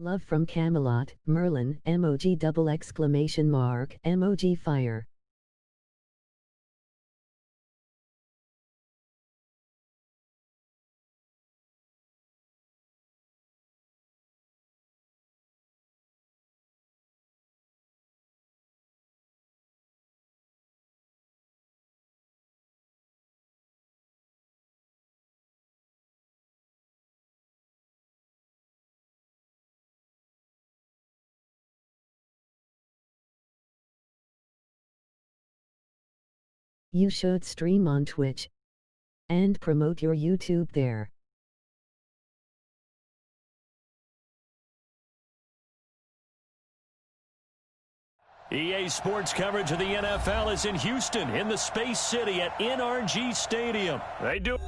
Love from Camelot, Merlin, emoji double exclamation mark, emoji fire. You should stream on Twitch and promote your YouTube there. EA Sports coverage of the NFL is in Houston, in the Space City at NRG Stadium. They do.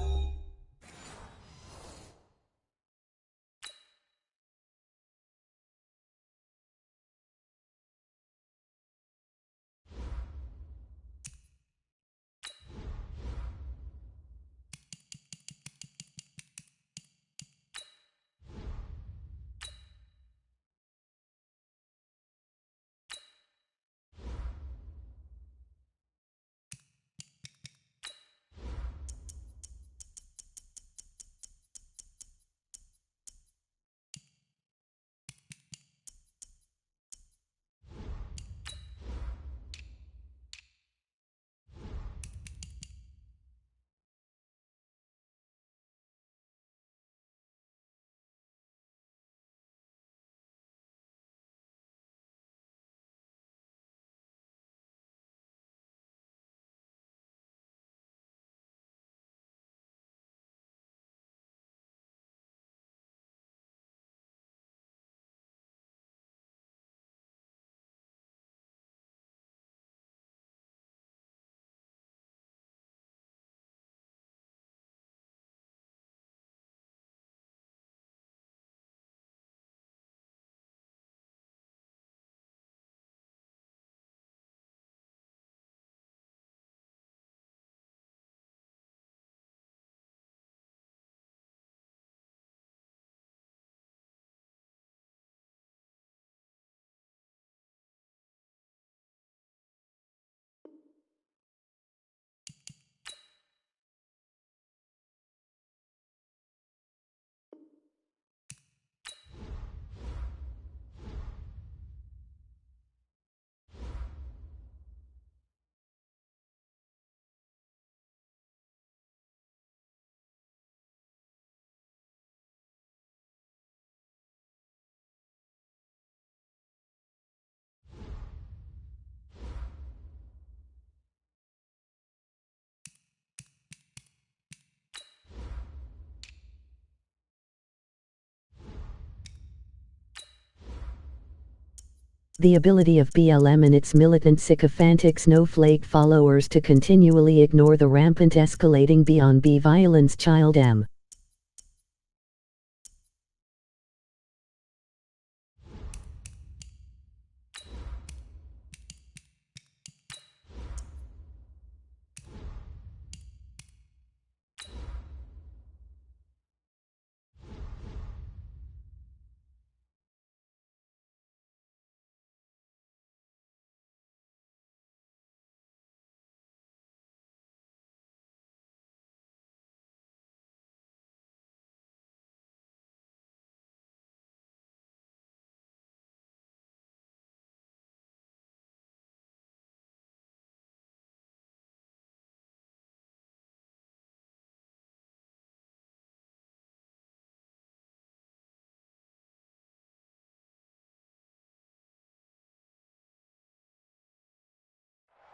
The ability of BLM and its militant sycophantic snowflake followers to continually ignore the rampant escalating beyond B violence. Child M.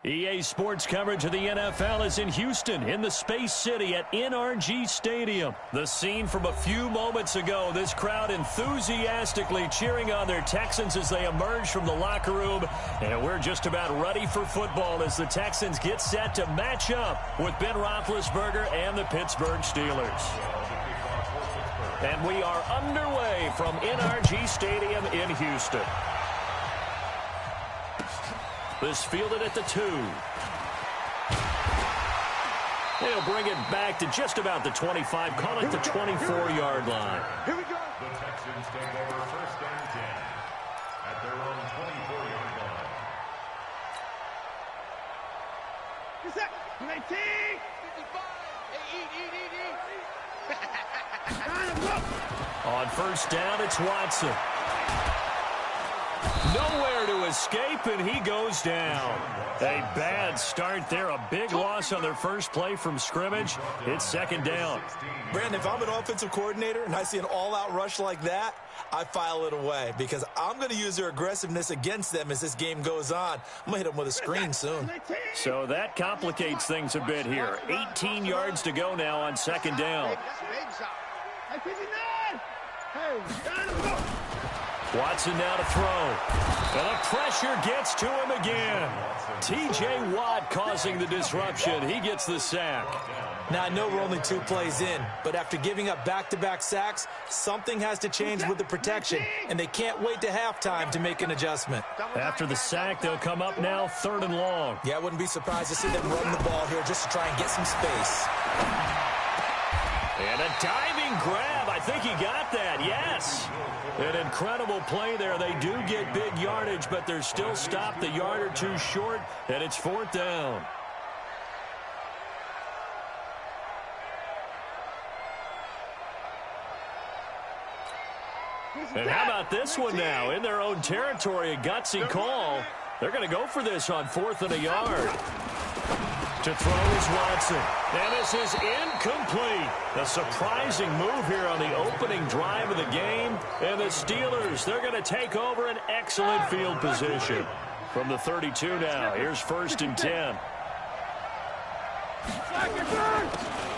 EA Sports coverage of the NFL is in Houston, in the Space City at NRG Stadium. The scene from a few moments ago, this crowd enthusiastically cheering on their Texans as they emerge from the locker room. And we're just about ready for football as the Texans get set to match up with Ben Roethlisberger and the Pittsburgh Steelers. And we are underway from NRG Stadium in Houston. This fielded at the 2. He'll bring it back to just about the 25, call it the 24-yard line. Here we go. The Texans take over first and 10 at their own 24-yard line. What's that? 19. 55. On first down, it's Watson. Nowhere to escape, and he goes down. A bad start there. A big loss on their first play from scrimmage. It's second down. Brandon, if I'm an offensive coordinator and I see an all-out rush like that, I file it away because I'm going to use their aggressiveness against them as this game goes on. I'm going to hit them with a screen soon. So that complicates things a bit here. 18 yards to go now on second down. Watson now to throw. And the pressure gets to him again. T.J. Watt causing the disruption. He gets the sack. Now, I know we're only 2 plays in, but after giving up back-to-back sacks, something has to change with the protection, and they can't wait to halftime to make an adjustment. After the sack, they'll come up now 3rd and long. Yeah, I wouldn't be surprised to see them run the ball here just to try and get some space. And a diving grab. I think he got that. Yes. An incredible play there. They do get big yardage, but they're still stopped a yard or two short, and it's 4th down. And how about this one now? In their own territory, a gutsy call. They're going to go for this on 4th and a yard. To throw is Watson. And this is incomplete. A surprising move here on the opening drive of the game. And the Steelers, they're going to take over an excellent field position. From the 32 now, here's 1st and 10.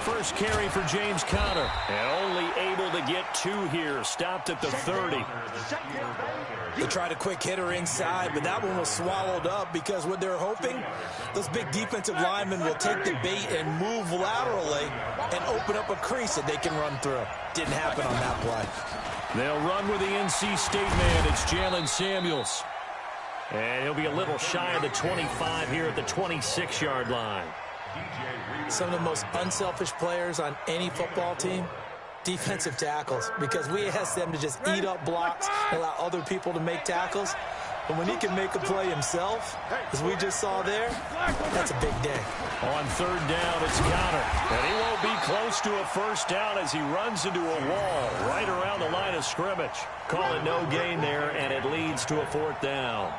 First carry for James Conner. And only able to get 2 here. Stopped at the 30. They tried a quick hitter inside, but that one was swallowed up because what they're hoping, those big defensive linemen will take the bait and move laterally and open up a crease that they can run through. Didn't happen on that play. They'll run with the NC State man. It's Jalen Samuels. And he'll be a little shy of the 25 here at the 26-yard line. Some of the most unselfish players on any football team, defensive tackles, because we ask them to just eat up blocks and allow other people to make tackles. But when he can make a play himself, as we just saw there, that's a big day. On 3rd down, it's Conner. And he won't be close to a first down as he runs into a wall right around the line of scrimmage. Call it no gain there, and it leads to a 4th down.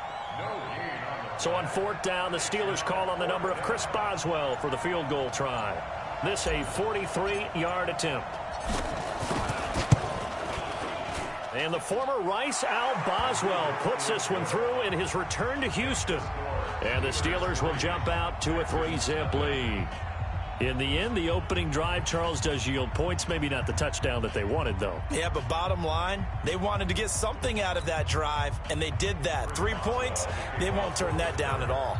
So on 4th down, the Steelers call on the number of Chris Boswell for the field goal try. This a 43-yard attempt. And the former Rice Al Boswell puts this one through in his return to Houston. And the Steelers will jump out to a 3-zip lead. In the end, the opening drive, Charles, does yield points. Maybe not the touchdown that they wanted, though. Yeah, but bottom line, they wanted to get something out of that drive, and they did that. 3 points, they won't turn that down at all.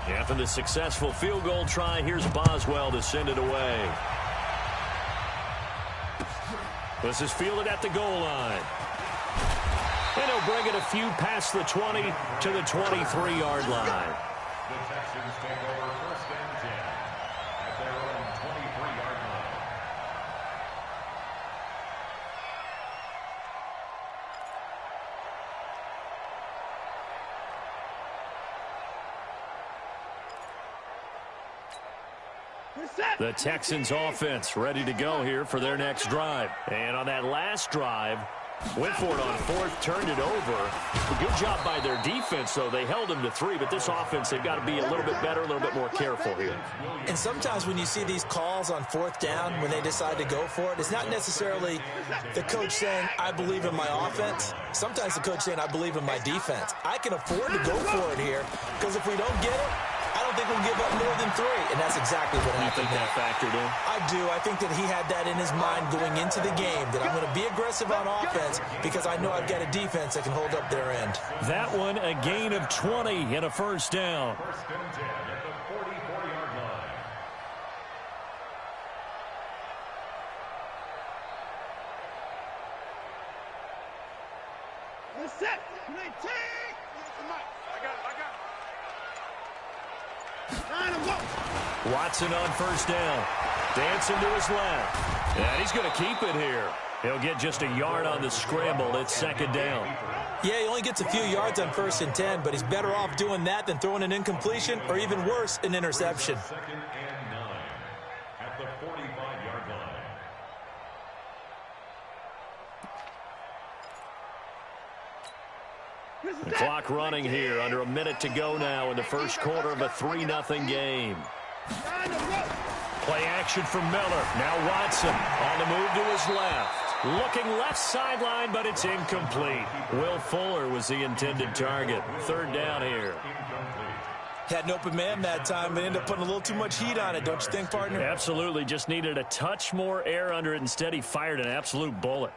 After the successful field goal try, here's Boswell to send it away. This is fielded at the goal line. And he'll bring it a few past the 20 to the 23-yard line. The Texans take over first and 10 at their own 23-yard line. The Texans offense ready to go here for their next drive. And on that last drive, went for it on 4th, turned it over. A good job by their defense, though. They held them to 3, but this offense, they've got to be a little bit better, a little bit more careful here. And sometimes when you see these calls on 4th down, when they decide to go for it, it's not necessarily the coach saying, I believe in my offense. Sometimes the coach saying, I believe in my defense. I can afford to go for it here, because if we don't get it, I don't think we'll give up more than 3, and that's exactly what happened. You think that factored in? I do. I think that he had that in his mind going into the game, that I'm going to be aggressive on offense because I know I've got a defense that can hold up their end. That one, a gain of 20 and a first down. First and 10 at the 44-yard line. We're set. 19. I got it. Watson on first down. Dancing to his left. And he's going to keep it here. He'll get just a yard on the scramble. It's second down. Yeah, he only gets a few yards on 1st and 10, but he's better off doing that than throwing an incompletion or even worse, an interception. Second and 9 at the 45-yard line. The clock running here. Under a minute to go now in the first quarter of a 3-0 game. Play action from Miller. Now Watson on the move to his left. Looking left sideline, but it's incomplete. Will Fuller was the intended target. Third down here. Had an open man that time, but ended up putting a little too much heat on it, don't you think, partner? Absolutely. Just needed a touch more air under it. Instead, he fired an absolute bullet.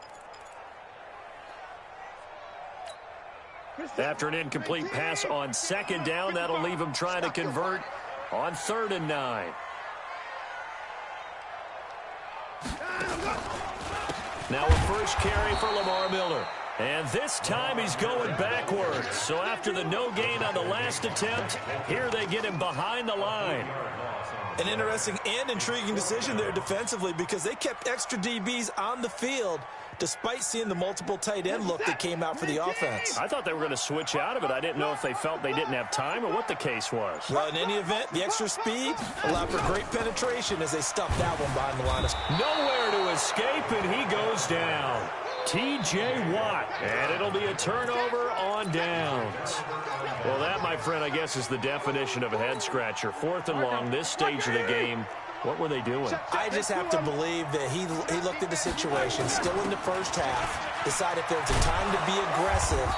After an incomplete pass on second down, that'll leave him trying to convert on 3rd and 9. Now a first carry for Lamar Miller. And this time he's going backwards. So after the no gain on the last attempt, here they get him behind the line. An interesting and intriguing decision there defensively because they kept extra DBs on the field despite seeing the multiple tight end look that came out for the offense. I thought they were going to switch out of it. I didn't know if they felt they didn't have time or what the case was. Well, in any event, the extra speed allowed for great penetration as they stuffed that one behind the line. Nowhere to escape, and he goes down. T.J. Watt, and it'll be a turnover on downs. Well, that, my friend, I guess is the definition of a head-scratcher. 4th and long, this stage of the game. What were they doing? I just have to believe that he looked at the situation, still in the first half, decided if there was a time to be aggressive,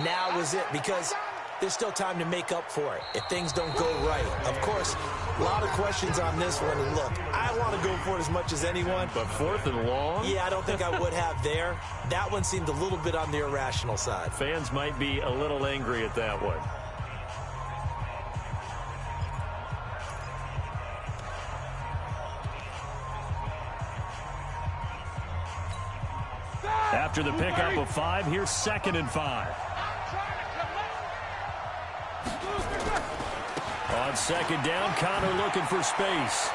now was it, because there's still time to make up for it if things don't go right. Of course, a lot of questions on this one, and look, I want to go for it as much as anyone. But 4th and long? Yeah, I don't think I would have there. That one seemed a little bit on the irrational side. Fans might be a little angry at that one. After the pickup of 5, here's 2nd and 5. On 2nd down, Connor looking for space.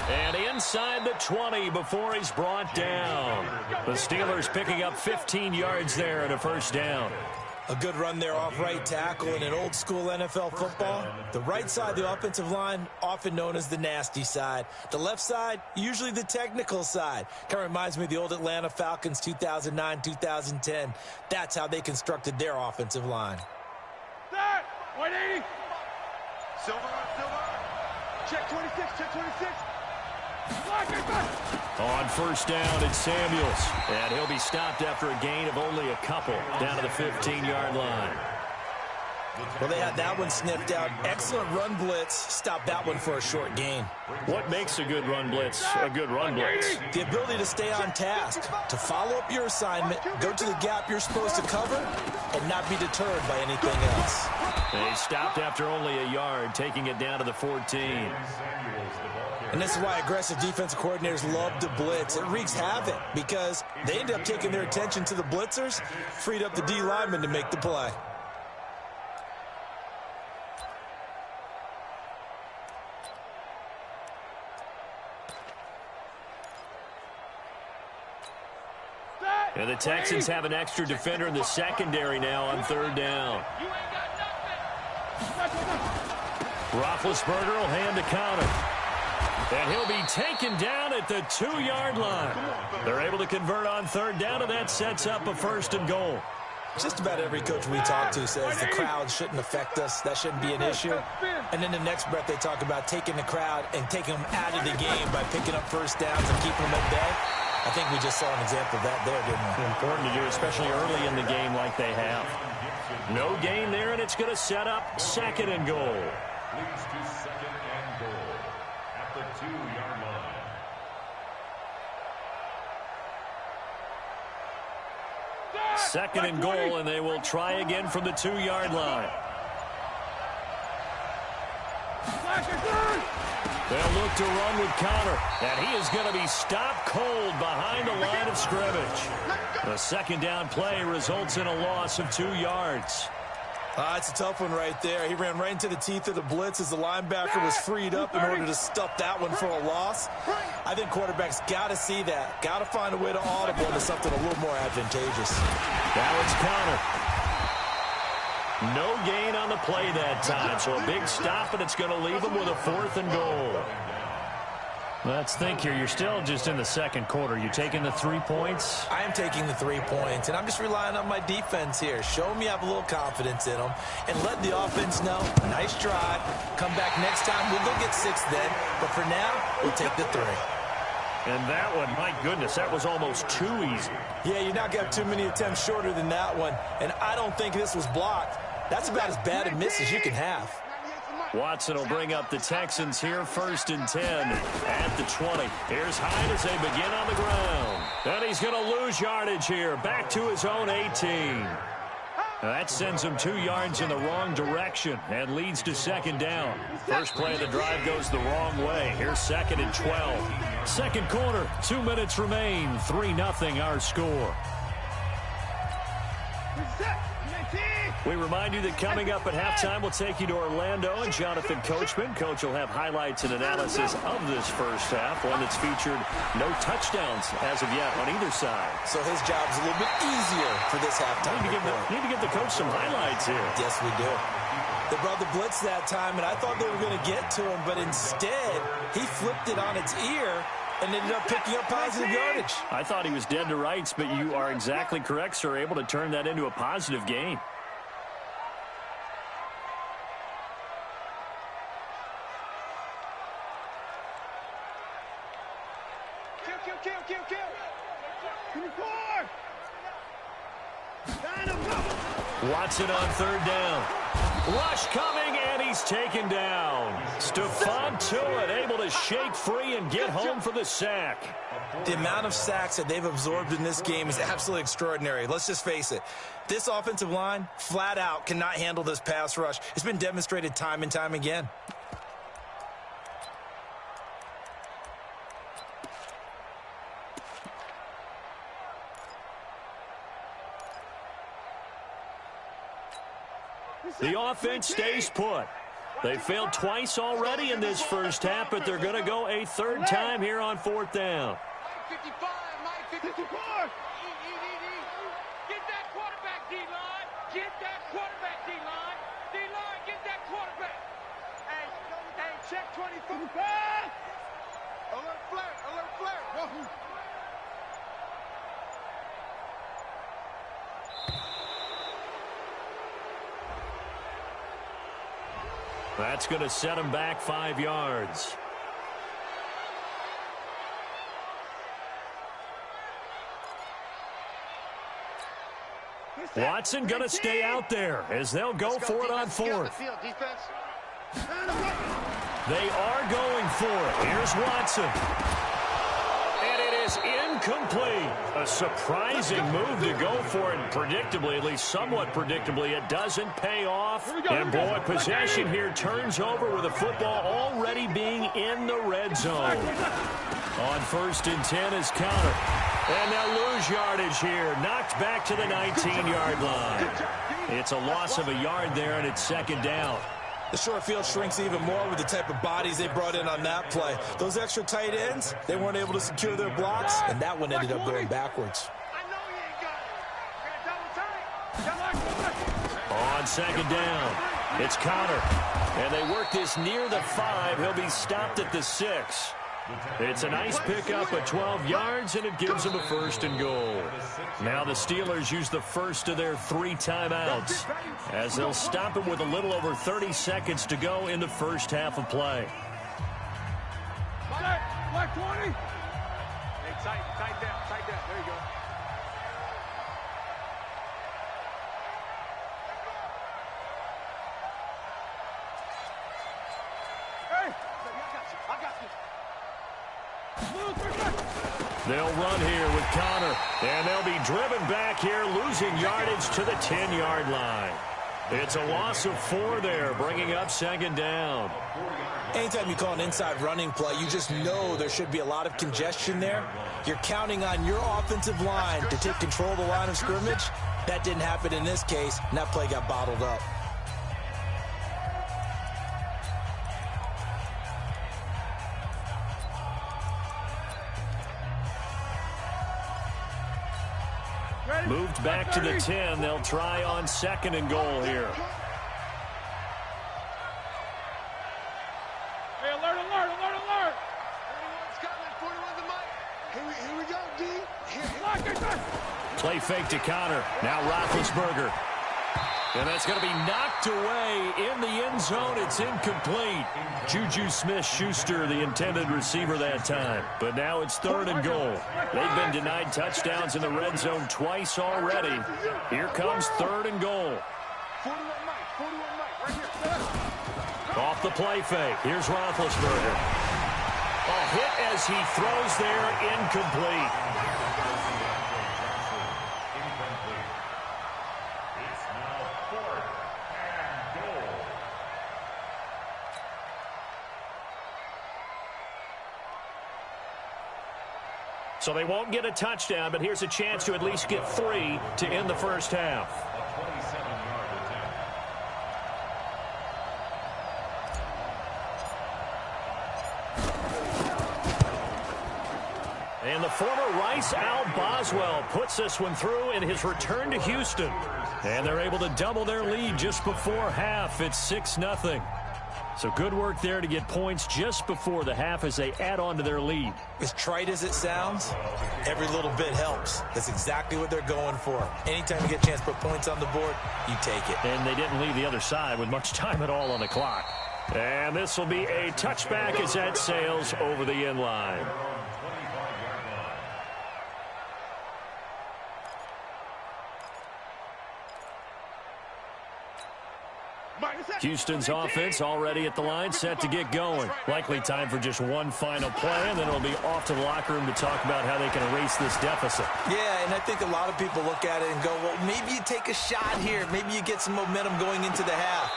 And inside the 20 before he's brought down. The Steelers picking up 15 yards there and a first down. A good run there off right tackle in an old-school NFL football. The right side of the offensive line, often known as the nasty side. The left side, usually the technical side. Kind of reminds me of the old Atlanta Falcons 2009-2010. That's how they constructed their offensive line. 180. Silver. Check 26, check 26. On first down, it's Samuels. And he'll be stopped after a gain of only a couple down to the 15-yard line. Well, they had that one sniffed out. Excellent run blitz. Stopped that one for a short gain. What makes a good run blitz a good run blitz? The ability to stay on task, to follow up your assignment, go to the gap you're supposed to cover, and not be deterred by anything else. They stopped after only a yard, taking it down to the 14. And this is why aggressive defensive coordinators love to blitz. It wreaks havoc because they end up taking their attention to the blitzers, freed up the D lineman to make the play. And the Texans have an extra defender in the secondary now on 3rd down. Roethlisberger will hand to Connor. And he'll be taken down at the 2-yard line. They're able to convert on 3rd down, and that sets up a 1st and goal. Just about every coach we talk to says the crowd shouldn't affect us. That shouldn't be an issue. And then the next breath they talk about taking the crowd and taking them out of the game by picking up first downs and keeping them at bay. I think we just saw an example of that there, didn't we? Important to do, especially early in the game like they have. No gain there, and it's going to set up 2nd and goal. Leads to 2nd and goal at the 2-yard line. Second and goal, and they will try again from the 2-yard line. They'll look to run with Connor, and he is going to be stopped cold behind the line of scrimmage. The 2nd down play results in a loss of 2 yards. It's a tough one right there. He ran right into the teeth of the blitz as the linebacker was freed up in order to stuff that one for a loss. I think quarterbacks got to see that. Got to find a way to audible into something a little more advantageous. Now it's Conner. No gain on the play that time, so a big stop, and it's going to leave him with a 4th and goal. Let's think here. You're still just in the second quarter. You taking the 3 points? I am taking the 3 points, and I'm just relying on my defense here. Show me I have a little confidence in them, and let the offense know, nice drive. Come back next time. We'll go get 6 then, but for now, we'll take the 3. And that one, my goodness, that was almost too easy. Yeah, you're not going to have too many attempts shorter than that one, and I don't think this was blocked. That's about as bad a miss as you can have. Watson will bring up the Texans here, 1st and 10 at the 20. Here's Hyde as they begin on the ground. And he's going to lose yardage here, back to his own 18. That sends him 2 yards in the wrong direction and leads to 2nd down. First play of the drive goes the wrong way. Here's 2nd and 12. Second quarter, 2 minutes remain, 3-0 our score. We remind you that coming up at halftime, we'll take you to Orlando and Jonathan Coachman. Coach will have highlights and analysis of this first half, one that's featured no touchdowns as of yet on either side. So his job's a little bit easier for this halftime. Need to give the coach some highlights here. Yes, we do. They brought the blitz that time, and I thought they were going to get to him, but instead, he flipped it on its ear and ended up picking up positive yardage. I thought he was dead to rights, but you are exactly correct, sir, able to turn that into a positive gain. Watson on 3rd down. Rush coming, and he's taken down. Stephon Tuitt able to shake free and get home for the sack. The amount of sacks that they've absorbed in this game is absolutely extraordinary. Let's just face it. This offensive line, flat out, cannot handle this pass rush. It's been demonstrated time and time again. The offense stays put. They failed twice already in this first half, but they're going to go a 3rd time here on 4th down. 55, Mike 54. Get that quarterback, D-line. Get that quarterback, D-line. D-line, get that quarterback. Hey, check 24. Alert flare, alert flare. Whoa. That's going to set him back 5 yards. Watson going to stay out there as they'll go for it on 4th. They are going for it. Here's Watson. And it is incomplete. A surprising move to go for it. Predictably, at least somewhat predictably, it doesn't pay off. And boy, possession here turns over with the football already being in the red zone. On 1st and 10 is Conner. And they'll lose yardage here. Knocked back to the 19-yard line. It's a loss of a yard there, and it's 2nd down. The short field shrinks even more with the type of bodies they brought in on that play. Those extra tight ends, they weren't able to secure their blocks, and that one ended up going backwards. On 2nd down, it's Conner. And they work this near the 5. He'll be stopped at the 6. It's a nice pickup of 12 yards, and it gives them a 1st and goal. Now the Steelers use the first of their 3 timeouts as they'll stop him with a little over 30 seconds to go in the first half of play. Black 20. Hey, tight down. There you go. Hey, I got you. They'll run here with Conner, and they'll be driven back here, losing yardage to the 10-yard line. It's a loss of 4 there, bringing up 2nd down. Anytime you call an inside running play, you just know there should be a lot of congestion there. You're counting on your offensive line to take control of the line of scrimmage. That didn't happen in this case, and that play got bottled up. Moved back to the 10. They'll try on 2nd and goal here. Hey, alert, alert, alert, alert. 41 Scotland, 41 the mic. Here we go, D. Here. Play fake to Connor. Now Roethlisberger. And that's going to be knocked away in the end zone. It's incomplete. Juju Smith-Schuster, the intended receiver that time. But now it's 3rd and goal. They've been denied touchdowns in the red zone twice already. Here comes 3rd and goal. 41 Mike, right here. Off the play fake. Here's Roethlisberger. A hit as he throws there, incomplete. So they won't get a touchdown, but here's a chance to at least get 3 to end the first half. And the former Rice Al Boswell puts this one through in his return to Houston. And they're able to double their lead just before half. It's 6-0. So good work there to get points just before the half as they add on to their lead. As trite as it sounds, every little bit helps. That's exactly what they're going for. Anytime you get a chance to put points on the board, you take it. And they didn't leave the other side with much time at all on the clock. And this will be a touchback as that sails over the end line. Houston's offense already at the line, set to get going. Likely time for just one final play, and then it'll be off to the locker room to talk about how they can erase this deficit. Yeah, and I think a lot of people look at it and go, well, maybe you take a shot here. Maybe you get some momentum going into the half.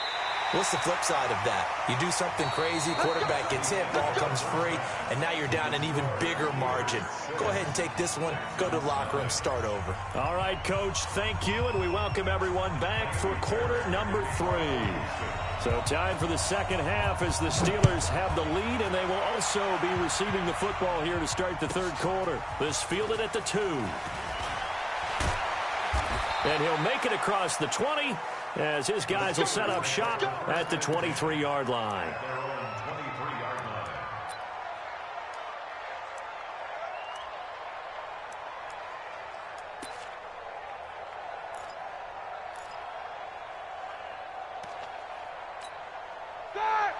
What's the flip side of that? You do something crazy, quarterback gets hit, ball comes free, and now you're down an even bigger margin. Go ahead and take this one, go to the locker room, start over. All right, Coach, thank you, and we welcome everyone back for quarter number 3. So time for the second half as the Steelers have the lead, and they will also be receiving the football here to start the third quarter. This fielded at the 2. And he'll make it across the 20 as his guys will set up shop at the 23-yard line.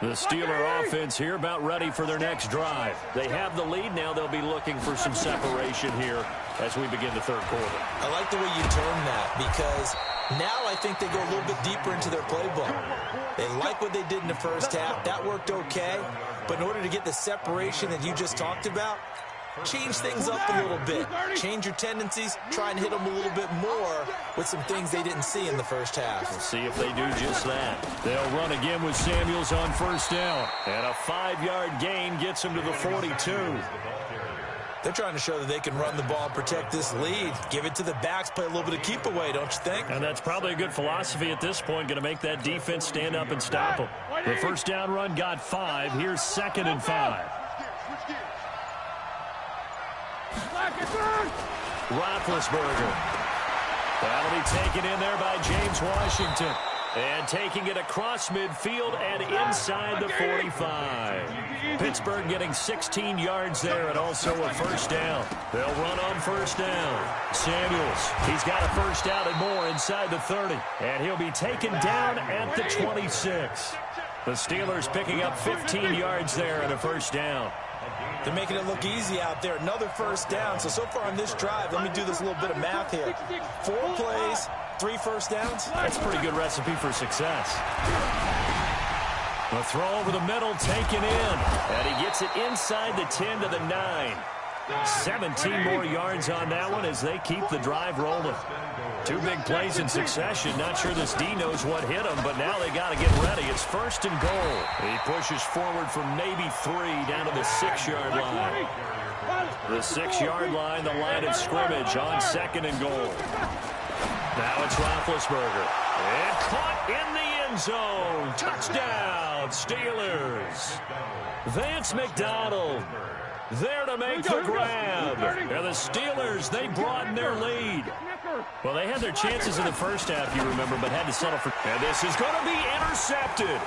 The Steeler offense here about ready for their next drive. They have the lead. Now they'll be looking for some separation here as we begin the third quarter. I like the way you term that because now I think they go a little bit deeper into their playbook. They like what they did in the first half. That worked okay. But in order to get the separation that you just talked about, change things up a little bit. Change your tendencies. Try and hit them a little bit more with some things they didn't see in the first half. We'll see if they do just that. They'll run again with Samuels on first down. And a 5-yard gain gets them to the 42. They're trying to show that they can run the ball and protect this lead. Give it to the backs, play a little bit of keep away, don't you think? And that's probably a good philosophy at this point. Going to make that defense stand up and stop them. The first down run got 5. Here's 2nd and 5. Roethlisberger. That'll be taken in there by James Washington. And taking it across midfield and inside the 45. Pittsburgh getting 16 yards there and also a first down. They'll run on first down. Samuels, he's got a first down and more inside the 30. And he'll be taken down at the 26. The Steelers picking up 15 yards there and a first down. They're making it look easy out there. Another first down. So far on this drive, let me do this little bit of math here. 4 plays, 3 first downs. That's a pretty good recipe for success. The throw over the middle taken in. And he gets it inside the 10 to the 9. 17 more yards on that one as they keep the drive rolling. 2 big plays in succession. Not sure this D knows what hit him, but now they got to get ready. It's first and goal. He pushes forward from maybe 3 down to the 6-yard line. The 6-yard line, the line of scrimmage on 2nd and goal. Now it's Roethlisberger. And caught in the end zone. Touchdown, Steelers. Vance McDonald there to make the grab. And the Steelers, they broaden their lead. Well, they had their chances in the first half, you remember, but had to settle for... And this is going to be intercepted.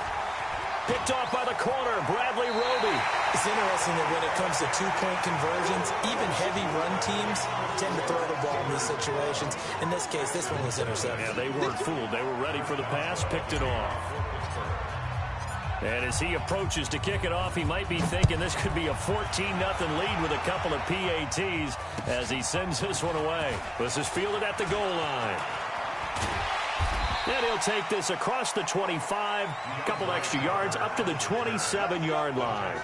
Picked off by the corner, Bradley Roby. It's interesting that when it comes to two-point conversions, even heavy run teams tend to throw the ball in these situations. In this case, this one was intercepted. Yeah, they weren't fooled. They were ready for the pass, picked it off. And as he approaches to kick it off, he might be thinking this could be a 14-0 lead with a couple of PATs as he sends this one away. This is fielded at the goal line. And he'll take this across the 25, a couple extra yards, up to the 27-yard line.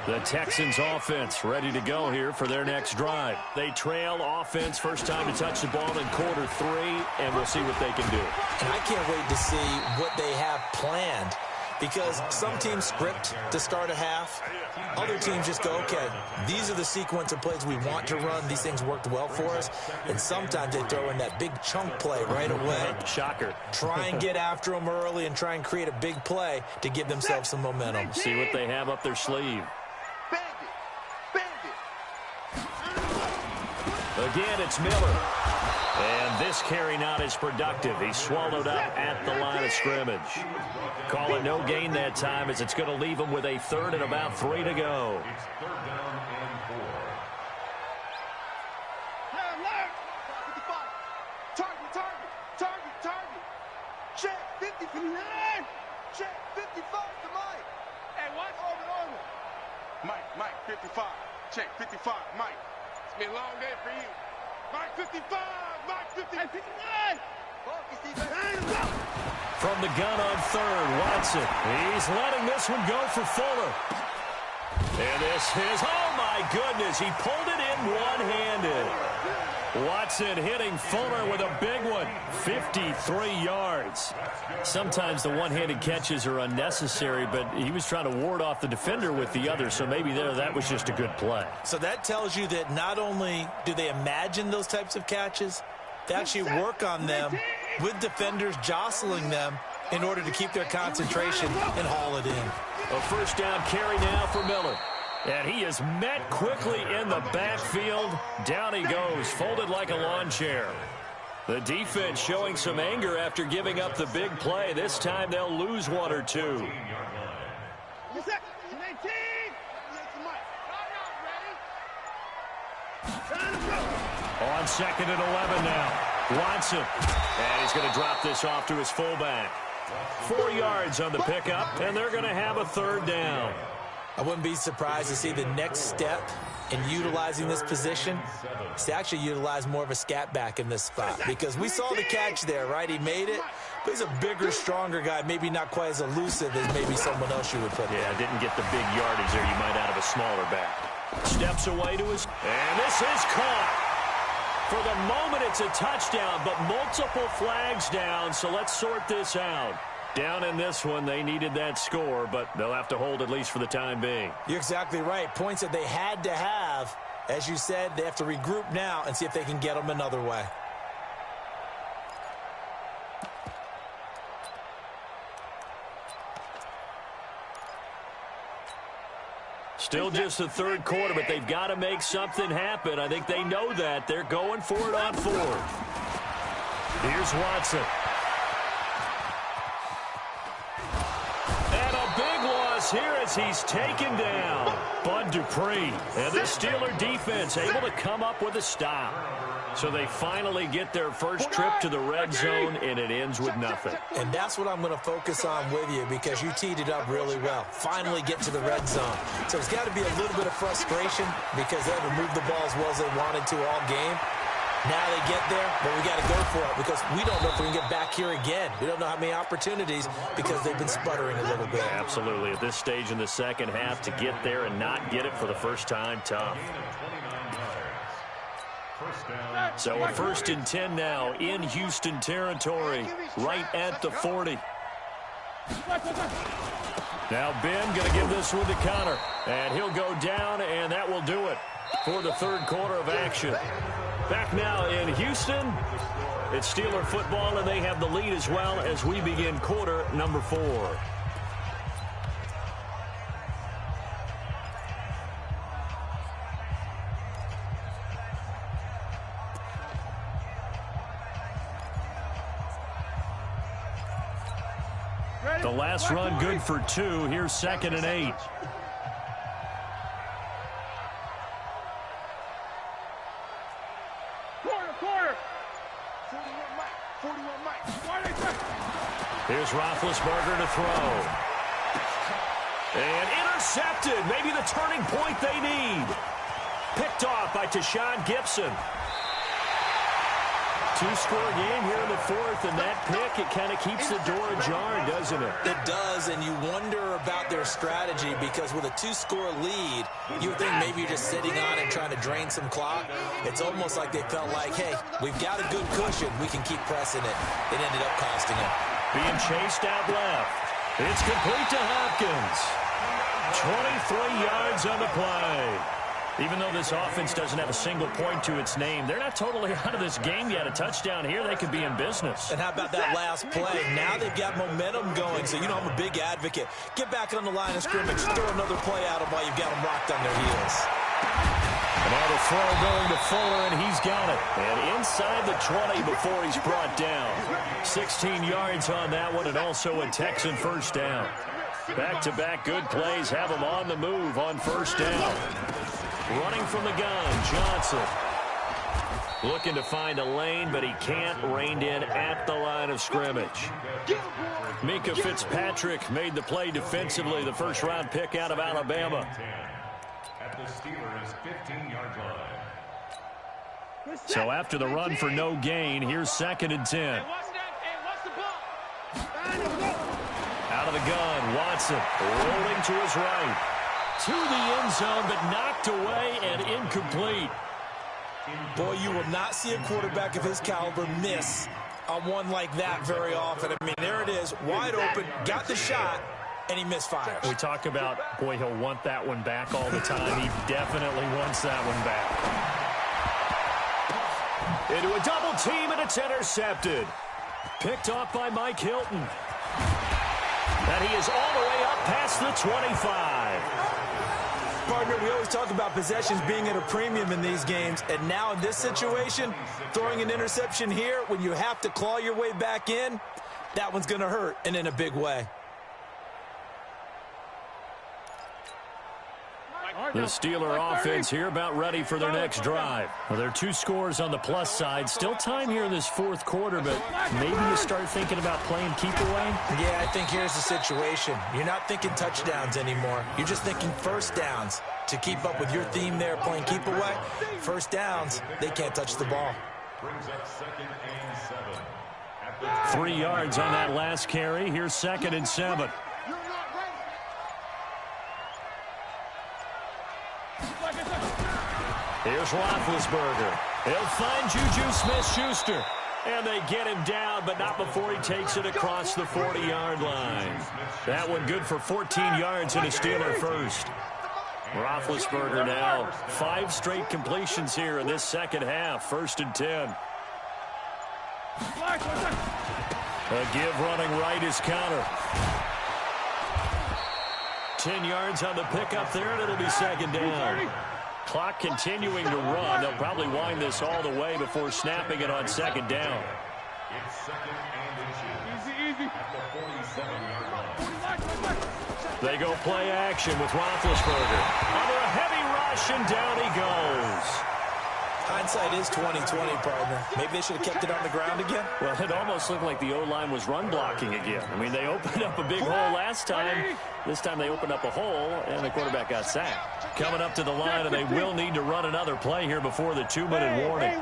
The Texans offense ready to go here for their next drive. They trail offense, first time to touch the ball in quarter 3, and we'll see what they can do. And I can't wait to see what they have planned, because some teams script to start a half. Other teams just go, okay, these are the sequence of plays we want to run. These things worked well for us. And sometimes they throw in that big chunk play right away. Shocker. Try and get after them early and try and create a big play to give themselves some momentum. See what they have up their sleeve. Again, it's Miller. And this carry not as productive. He's swallowed up at the line of scrimmage. Call it no gain that time as it's going to leave him with a third and about 3 to go. It's third down and 4. Target. Check 50 for the line. Check 55 to Mike. Hey, what? Over. Mike, 55. Check 55, Mike. It's been a long day for you. Mike 55, Mike 59. From the gun on third, Watson. He's letting this one go for Fuller. And this is, oh my goodness, he pulled it in one-handed. Watson hitting Fuller with a big one, 53 yards. Sometimes the one-handed catches are unnecessary, but he was trying to ward off the defender with the other, so maybe that was just a good play. So that tells you that not only do they imagine those types of catches, they actually work on them with defenders jostling them in order to keep their concentration and haul it in. A first down carry now for Miller. And he is met quickly in the backfield. Down he goes, folded like a lawn chair. The defense showing some anger after giving up the big play. This time they'll lose 1 or 2. On second and 11 now. Watson. And he's going to drop this off to his fullback. 4 yards on the pickup, and they're going to have a third down. I wouldn't be surprised to see the next step in utilizing this position is to actually utilize more of a scat back in this spot, because we saw the catch there, right? He made it, but he's a bigger, stronger guy, maybe not quite as elusive as maybe someone else you would put there. Yeah, didn't get the big yardage there you might out of a smaller back. Steps away to his, and this is caught. For the moment, it's a touchdown, but multiple flags down, so let's sort this out. Down in this one, they needed that score, but they'll have to hold at least for the time being. You're exactly right. Points that they had to have. As you said, they have to regroup now and see if they can get them another way. Still just the third quarter, but they've got to make something happen. I think they know that. They're going for it on fourth. Here's Watson. Here as he's taken down. Bud Dupree. And the Steeler defense able to come up with a stop. So they finally get their first trip to the red zone, and it ends with nothing. And that's what I'm going to focus on with you, because you teed it up really well. Finally get to the red zone. So it's got to be a little bit of frustration because they haven't moved the ball as well as they wanted to all game. Now they get there, but we got to go for it because we don't know if we can get back here again. We don't know how many opportunities because they've been sputtering a little bit. Absolutely. At this stage in the second half, to get there and not get it for the first time, tough. So a 1st and 10 now in Houston territory, right at the 40. Now Ben going to give this one to Connor, and he'll go down, and that will do it for the third quarter of action. Back now in Houston, it's Steeler football, and they have the lead as well as we begin quarter number 4. The last run good for 2. Here's 2nd and 8. Quarter. 41 Mike. Here's Roethlisberger to throw. And intercepted. Maybe the turning point they need. Picked off by Tashawn Gibson. 2-score game here in the 4th, and that pick, it kind of keeps the door ajar, doesn't it? It does, and you wonder about their strategy because with a 2-score lead, you would think maybe you're just sitting on and trying to drain some clock. It's almost like they felt like, hey, we've got a good cushion. We can keep pressing it. It ended up costing them. Being chased out left. It's complete to Hopkins. 23 yards on the play. Even though this offense doesn't have a single point to its name, they're not totally out of this game yet. A touchdown here, they could be in business. And how about that last play? Now they've got momentum going, so I'm a big advocate. Get back on the line of scrimmage. Throw another play at them while you've got them rocked on their heels. Another throw going to Fuller, and he's got it. And inside the 20 before he's brought down. 16 yards on that one, and also a Texan first down. Back-to-back good plays have them on the move on first down. Running from the gun, Johnson. Looking to find a lane, but he can't. Reined in at the line of scrimmage. Minkah Fitzpatrick made the play defensively, the first-round pick out of Alabama. At the Steelers' 15-yard line. So after the run for no gain, here's 2nd and 10. Out of the gun, Watson rolling to his right. To the end zone, but knocked away and incomplete. Boy, you will not see a quarterback of his caliber miss on one like that very often. I mean, there it is, wide open, got the shot, and he misfires. We talk about, boy, he'll want that one back all the time. He definitely wants that one back. Into a double team, and it's intercepted. Picked off by Mike Hilton. And he is all the way up past the 25. Partner, we always talk about possessions being at a premium in these games, and now in this situation, throwing an interception here when you have to claw your way back in, that one's going to hurt, and in a big way. The Steeler offense here about ready for their next drive. Well, there are 2 scores on the plus side. Still time here in this 4th quarter, but maybe you start thinking about playing keep away? Yeah, I think here's the situation. You're not thinking touchdowns anymore. You're just thinking first downs. To keep up with your theme there, playing keep away, first downs, they can't touch the ball. Brings up 2nd and 7. 3 yards on that last carry. Here's 2nd and 7. Here's Roethlisberger. He'll find Juju Smith-Schuster. And they get him down, but not before he takes it across the 40-yard line. That one good for 14 yards and a Steeler first. Roethlisberger now 5 straight completions here in this second half. 1st and 10. A give running right is counter. 10 yards on the pickup there, and it'll be 2nd down. Clock continuing to run. They'll probably wind this all the way before snapping it on 2nd down. It's 2nd and inches. Easy. At the 47-yard line. They go play action with Roethlisberger. Under a heavy rush, and down he goes. Hindsight is 20/20, partner. Maybe they should have kept it on the ground again. Well, it almost looked like the O-line was run blocking again. I mean, they opened up a big hole last time. This time they opened up a hole, and the quarterback got sacked. Coming up to the line, and they will need to run another play here before the 2-minute warning.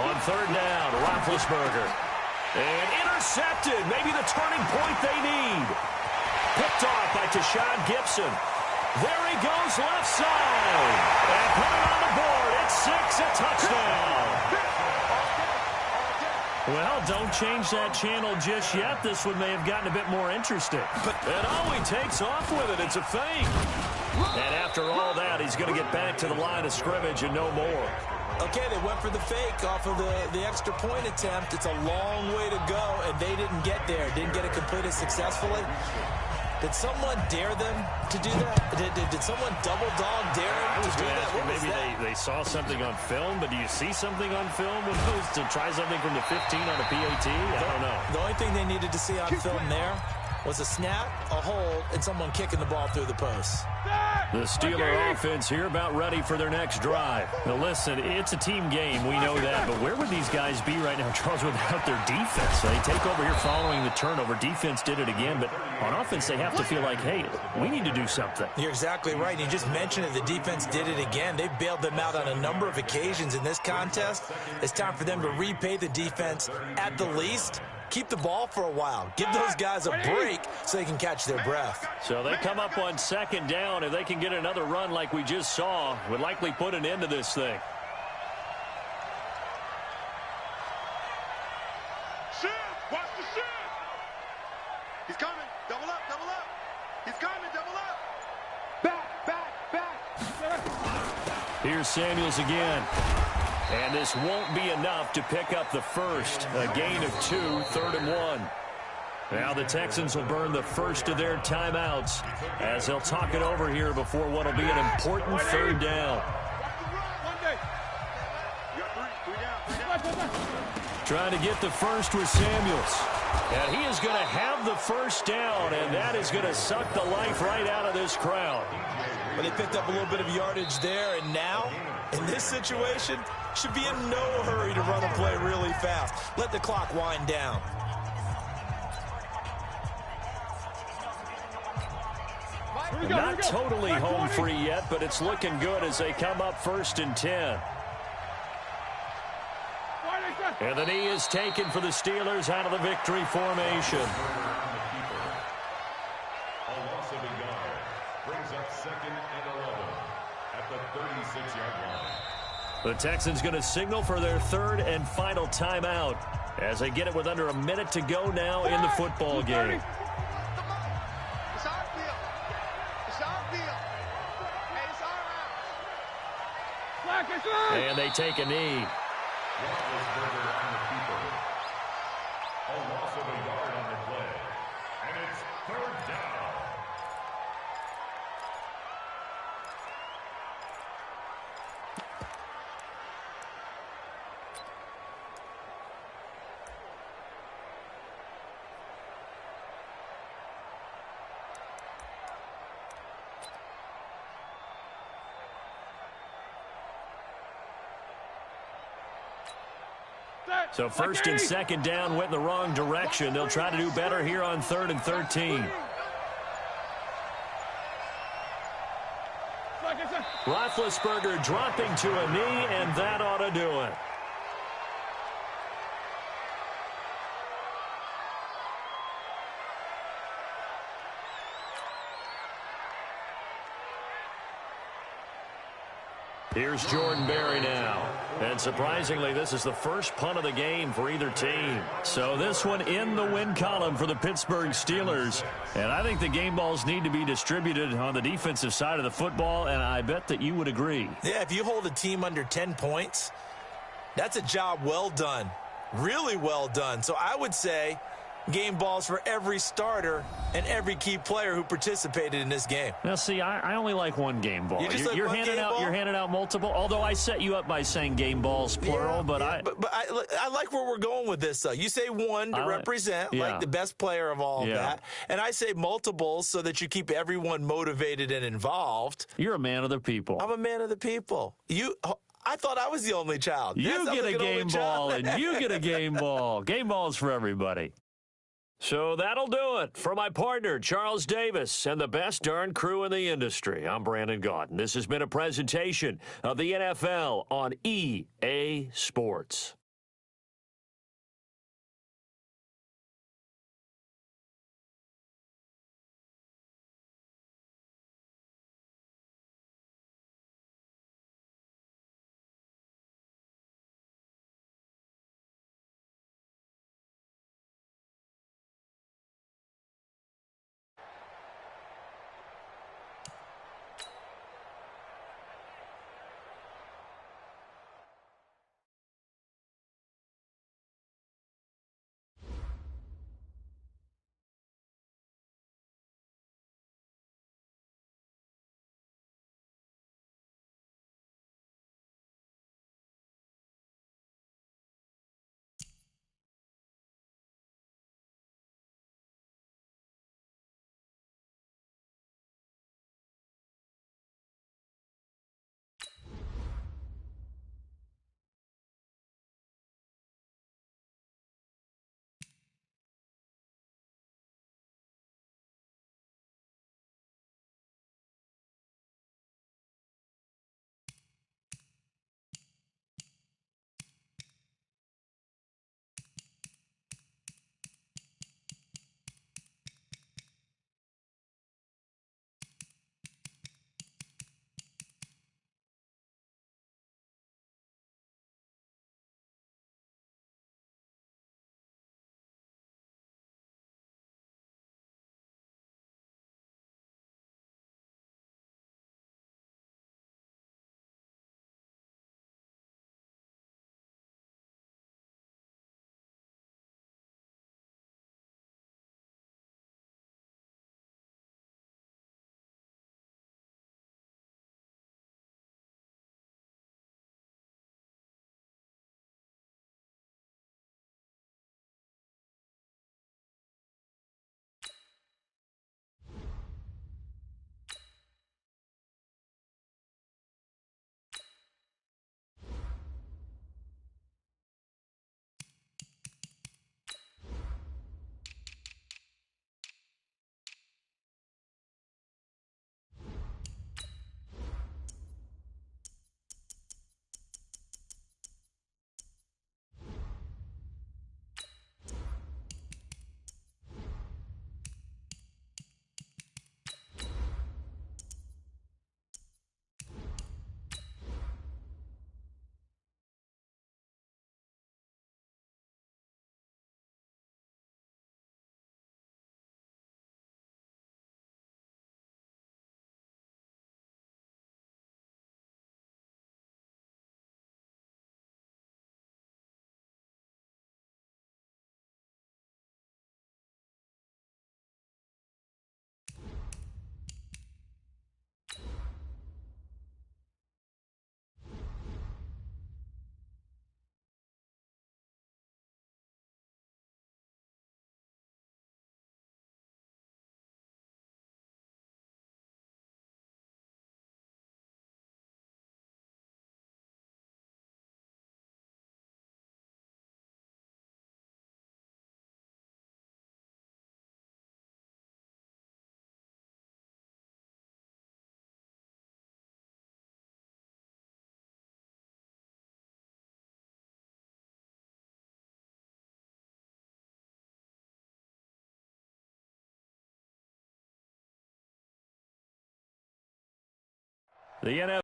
On 3rd down, Roethlisberger. And intercepted. Maybe the turning point they need. Picked off by Tashawn Gibson. There he goes left side. And put it on the board. It's 6, a touchdown. Well, don't change that channel just yet. This one may have gotten a bit more interesting. And he takes off with it. It's a fake. And after all that, he's going to get back to the line of scrimmage and no more. Okay, they went for the fake off of the extra point attempt. It's a long way to go, and they didn't get there. Didn't get it completed successfully. Did someone dare them to do that? Did someone double dog dare them to do that? What was Maybe that? they saw something on film, but do you see something on film with those to try something from the 15 on a PAT? I don't know. The only thing they needed to see on film there was a snap, a hold, and someone kicking the ball through the post. The Steeler offense here about ready for their next drive. Now, listen, it's a team game. We know that. But where would these guys be right now, Charles, without their defense? They take over here following the turnover. Defense did it again. But on offense, they have to feel like, hey, we need to do something. You're exactly right. You just mentioned it. The defense did it again. They bailed them out on a number of occasions in this contest. It's time for them to repay the defense at the least. Keep the ball for a while. Give those guys a break so they can catch their breath. So they come up on second down. If they can get another run like we just saw, would likely put an end to this thing. Shoot! Watch the shoot! He's coming. Double up, double up. He's coming, double up. Back. Here's Samuels again. And this won't be enough to pick up the first. A gain of 2, 3rd and 1. Now the Texans will burn the first of their timeouts as they'll talk it over here before what will be an important 3rd down. Trying to get the first with Samuels. And he is going to have the first down, and that is going to suck the life right out of this crowd. But they picked up a little bit of yardage there, and now, in this situation, should be in no hurry to run a play really fast. Let the clock wind down. Not totally home free yet, but it's looking good as they come up 1st and 10. And the knee is taken for the Steelers out of the victory formation. A loss of a yard brings up 2nd and 11 at the 36-yard line. The Texans going to signal for their 3rd and final timeout as they get it with under a minute to go now in the football game. It's our field. It's our field. Hey, it's our house. And they take a knee. Roethlisberger on the keeper. A loss of a yard on the play. And it's 3rd down. So 1st and 2nd down went in the wrong direction. They'll try to do better here on 3rd and 13. Roethlisberger dropping to a knee, and that ought to do it. Here's Jordan Berry now. And surprisingly, this is the first punt of the game for either team. So this one in the win column for the Pittsburgh Steelers. And I think the game balls need to be distributed on the defensive side of the football, and I bet that you would agree. Yeah, if you hold a team under 10 points, that's a job well done. Really well done. So I would say game balls for every starter and every key player who participated in this game. Now, see, I only like one game ball. You're handing out multiple. Although I set you up by saying game balls plural, but I like where we're going with this. Though you say one to represent like the best player of all of that, and I say multiples so that you keep everyone motivated and involved. You're a man of the people. I'm a man of the people. I thought I was the only child. You get a game ball, and you get a game ball. Game balls for everybody. So that'll do it. For my partner, Charles Davis, and the best darn crew in the industry, I'm Brandon Gaudin. This has been a presentation of the NFL on EA Sports. The NFL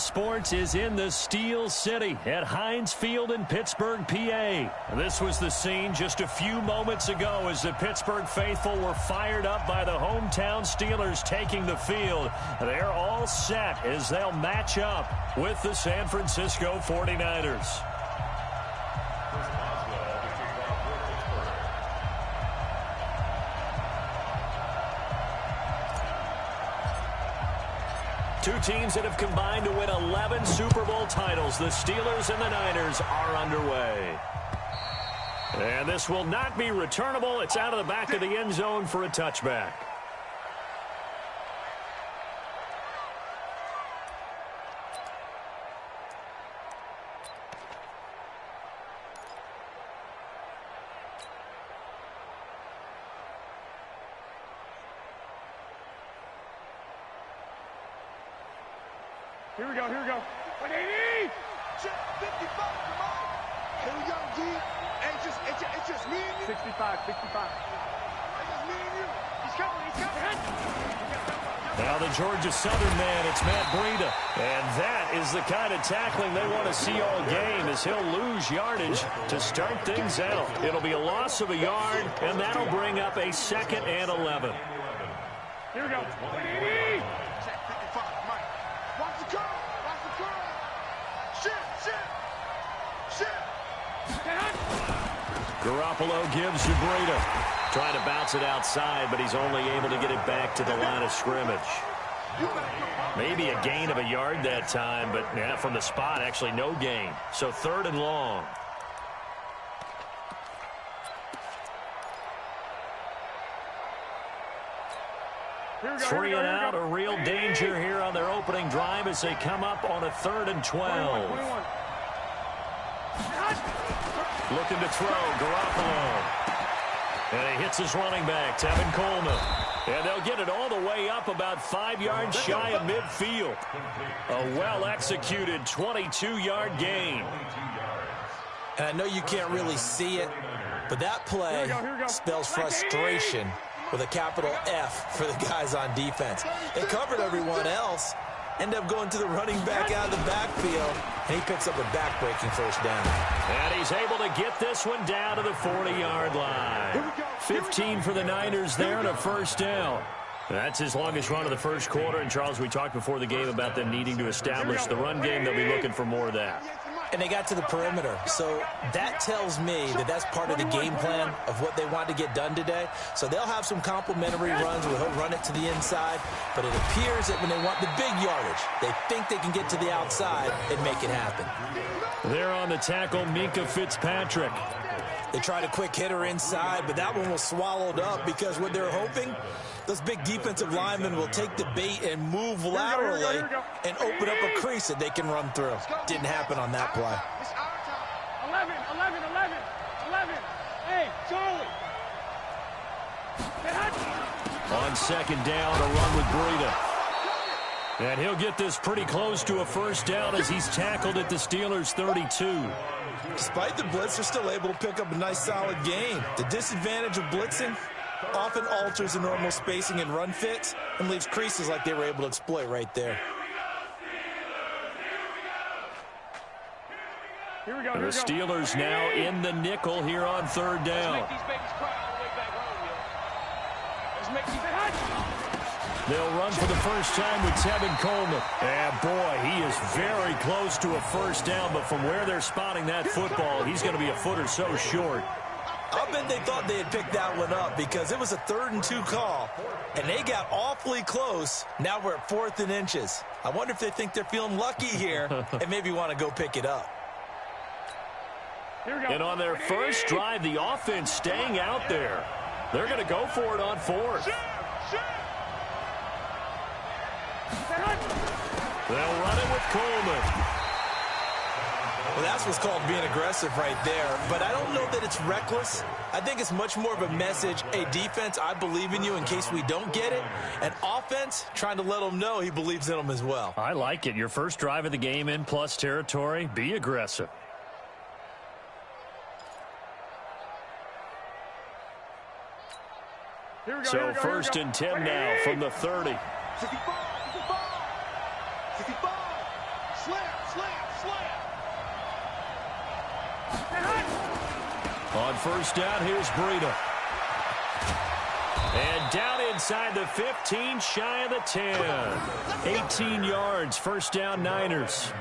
Sports is in the Steel City at Heinz Field in Pittsburgh, PA. This was the scene just a few moments ago as the Pittsburgh faithful were fired up by the hometown Steelers taking the field. They're all set as they'll match up with the San Francisco 49ers. Two teams that have combined to win 11 Super Bowl titles. The Steelers and the Niners are underway. And this will not be returnable. It's out of the back of the end zone for a touchback. Here we go, here we go. 180! 55, come on! Here we go, D. It's just me and you. 65. It's just me and you. He's coming. Now the Georgia Southern man, it's Matt Breida. And that is the kind of tackling they want to see all game as he'll lose yardage to start things out. It'll be a loss of a yard, and that'll bring up a 2nd and 11. Here we go. 180! Check 55, Mike. Watch the curl. Shit. Garoppolo gives to Breida. Trying to bounce it outside, but he's only able to get it back to the line of scrimmage. Maybe a gain of a yard that time, but yeah, from the spot, actually no gain. So 3rd and long. Three and out, a real danger here on their opening drive as they come up on a 3rd and 12. 21. Looking to throw, Garoppolo. And he hits his running back, Tevin Coleman. And they'll get it all the way up about 5 yards shy of midfield. A well-executed 22-yard gain. And I know you can't really see it, but that play spells frustration with a capital F for the guys on defense. They covered everyone else, end up going to the running back out of the backfield, and he picks up a back-breaking first down. And he's able to get this one down to the 40-yard line. 15 for the Niners there and a first down. That's his longest run of the first quarter. And, Charles, we talked before the game about them needing to establish the run game. They'll be looking for more of that. And they got to the perimeter. So that tells me that that's part of the game plan of what they want to get done today. So they'll have some complimentary runs where he'll run it to the inside. But it appears that when they want the big yardage, they think they can get to the outside and make it happen. There on the tackle, Minkah Fitzpatrick. They tried a quick hitter inside, but that one was swallowed up because what they're hoping, those big defensive linemen will take the bait and move laterally and open up a crease that they can run through. Didn't happen on that play. 11. Hey, Charlie. On 2nd down, a run with Breida. And he'll get this pretty close to a first down as he's tackled at the Steelers' 32. Despite the blitz, they're still able to pick up a nice solid gain. The disadvantage of blitzing often alters the normal spacing and run fits and leaves creases like they were able to exploit right there. Here we go. And the Steelers now in the nickel here on 3rd down. Let's make these babies cry all the way back home, yo. Let's make these They'll run for the first time with Tevin Coleman. And boy, he is very close to a first down, but from where they're spotting that football, he's going to be a foot or so short. I'll bet they thought they had picked that one up because it was a 3rd and 2 call, and they got awfully close. Now we're at 4th and inches. I wonder if they think they're feeling lucky here and maybe want to go pick it up. Here we go. And on their first drive, the offense staying out there. They're going to go for it on 4th. They'll run it with Coleman. Well, that's what's called being aggressive right there. But I don't know that it's reckless. I think it's much more of a message. Hey, defense, I believe in you in case we don't get it. And offense, trying to let them know he believes in them as well. I like it. Your first drive of the game in plus territory. Be aggressive. So 1st and 10 now from the 30. On first down, here's Breida. And down inside the 15, shy of the 10. 18 yards, first down Niners.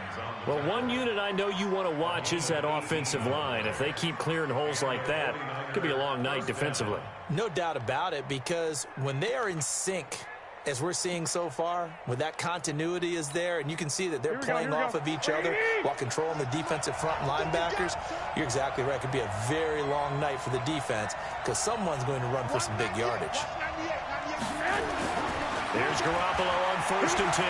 Well, one unit I know you want to watch is that offensive line. If they keep clearing holes like that, it could be a long night defensively. No doubt about it, because when they are in sync, as we're seeing so far, when that continuity is there, and you can see that they're playing off of each other while controlling the defensive front linebackers, you're exactly right. It could be a very long night for the defense because someone's going to run for some big yardage. Here's Garoppolo on first and 10.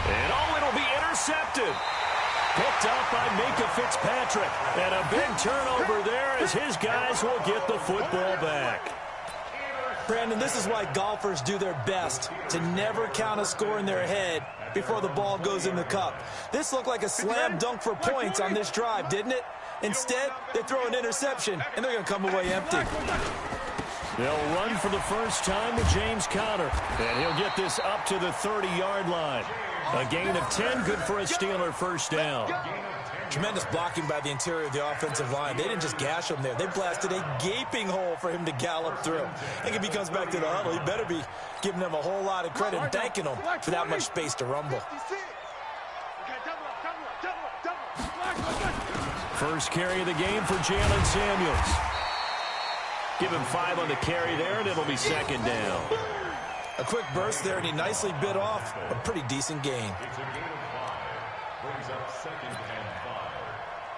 And it'll be intercepted. Picked up by Minkah Fitzpatrick. And a big turnover there as his guys will get the football back. Brandon, this is why golfers do their best to never count a score in their head before the ball goes in the cup. This looked like a slam dunk for points on this drive, didn't it? Instead, they throw an interception, and they're going to come away empty. They'll run for the first time with James Conner. And he'll get this up to the 30-yard line. A gain of 10, good for a Steeler first down. Tremendous blocking by the interior of the offensive line. They didn't just gash him there. They blasted a gaping hole for him to gallop through. I think if he comes back to the huddle, he better be giving them a whole lot of credit and thanking them for that much space to rumble. First carry of the game for Jalen Samuels. Give him 5 on the carry there, and it'll be second down. A quick burst there, and he nicely bit off a pretty decent gain. It's a gain of 5. Brings up second and 5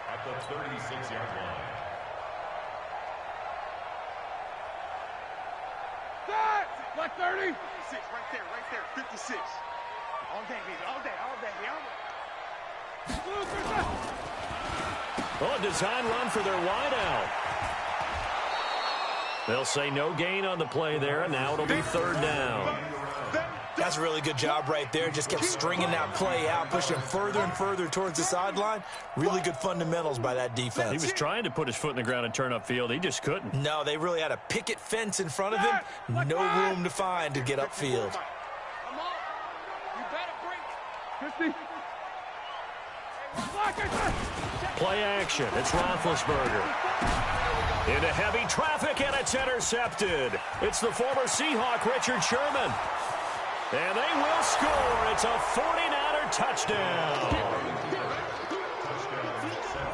at the 36-yard line. Black 30. 6, right there, 56. All day, baby, all day, Oh, a design run for their wideout. They'll say no gain on the play there, and now it'll be third down. That's a really good job right there. Just kept stringing that play out, pushing him further and further towards the sideline. Really good fundamentals by that defense. He was trying to put his foot in the ground and turn upfield. He just couldn't. No, they really had a picket fence in front of him. No room to find to get upfield. Play action. It's Roethlisberger. Into heavy traffic, and it's intercepted. It's the former Seahawk, Richard Sherman. And they will score. It's a 49er touchdown.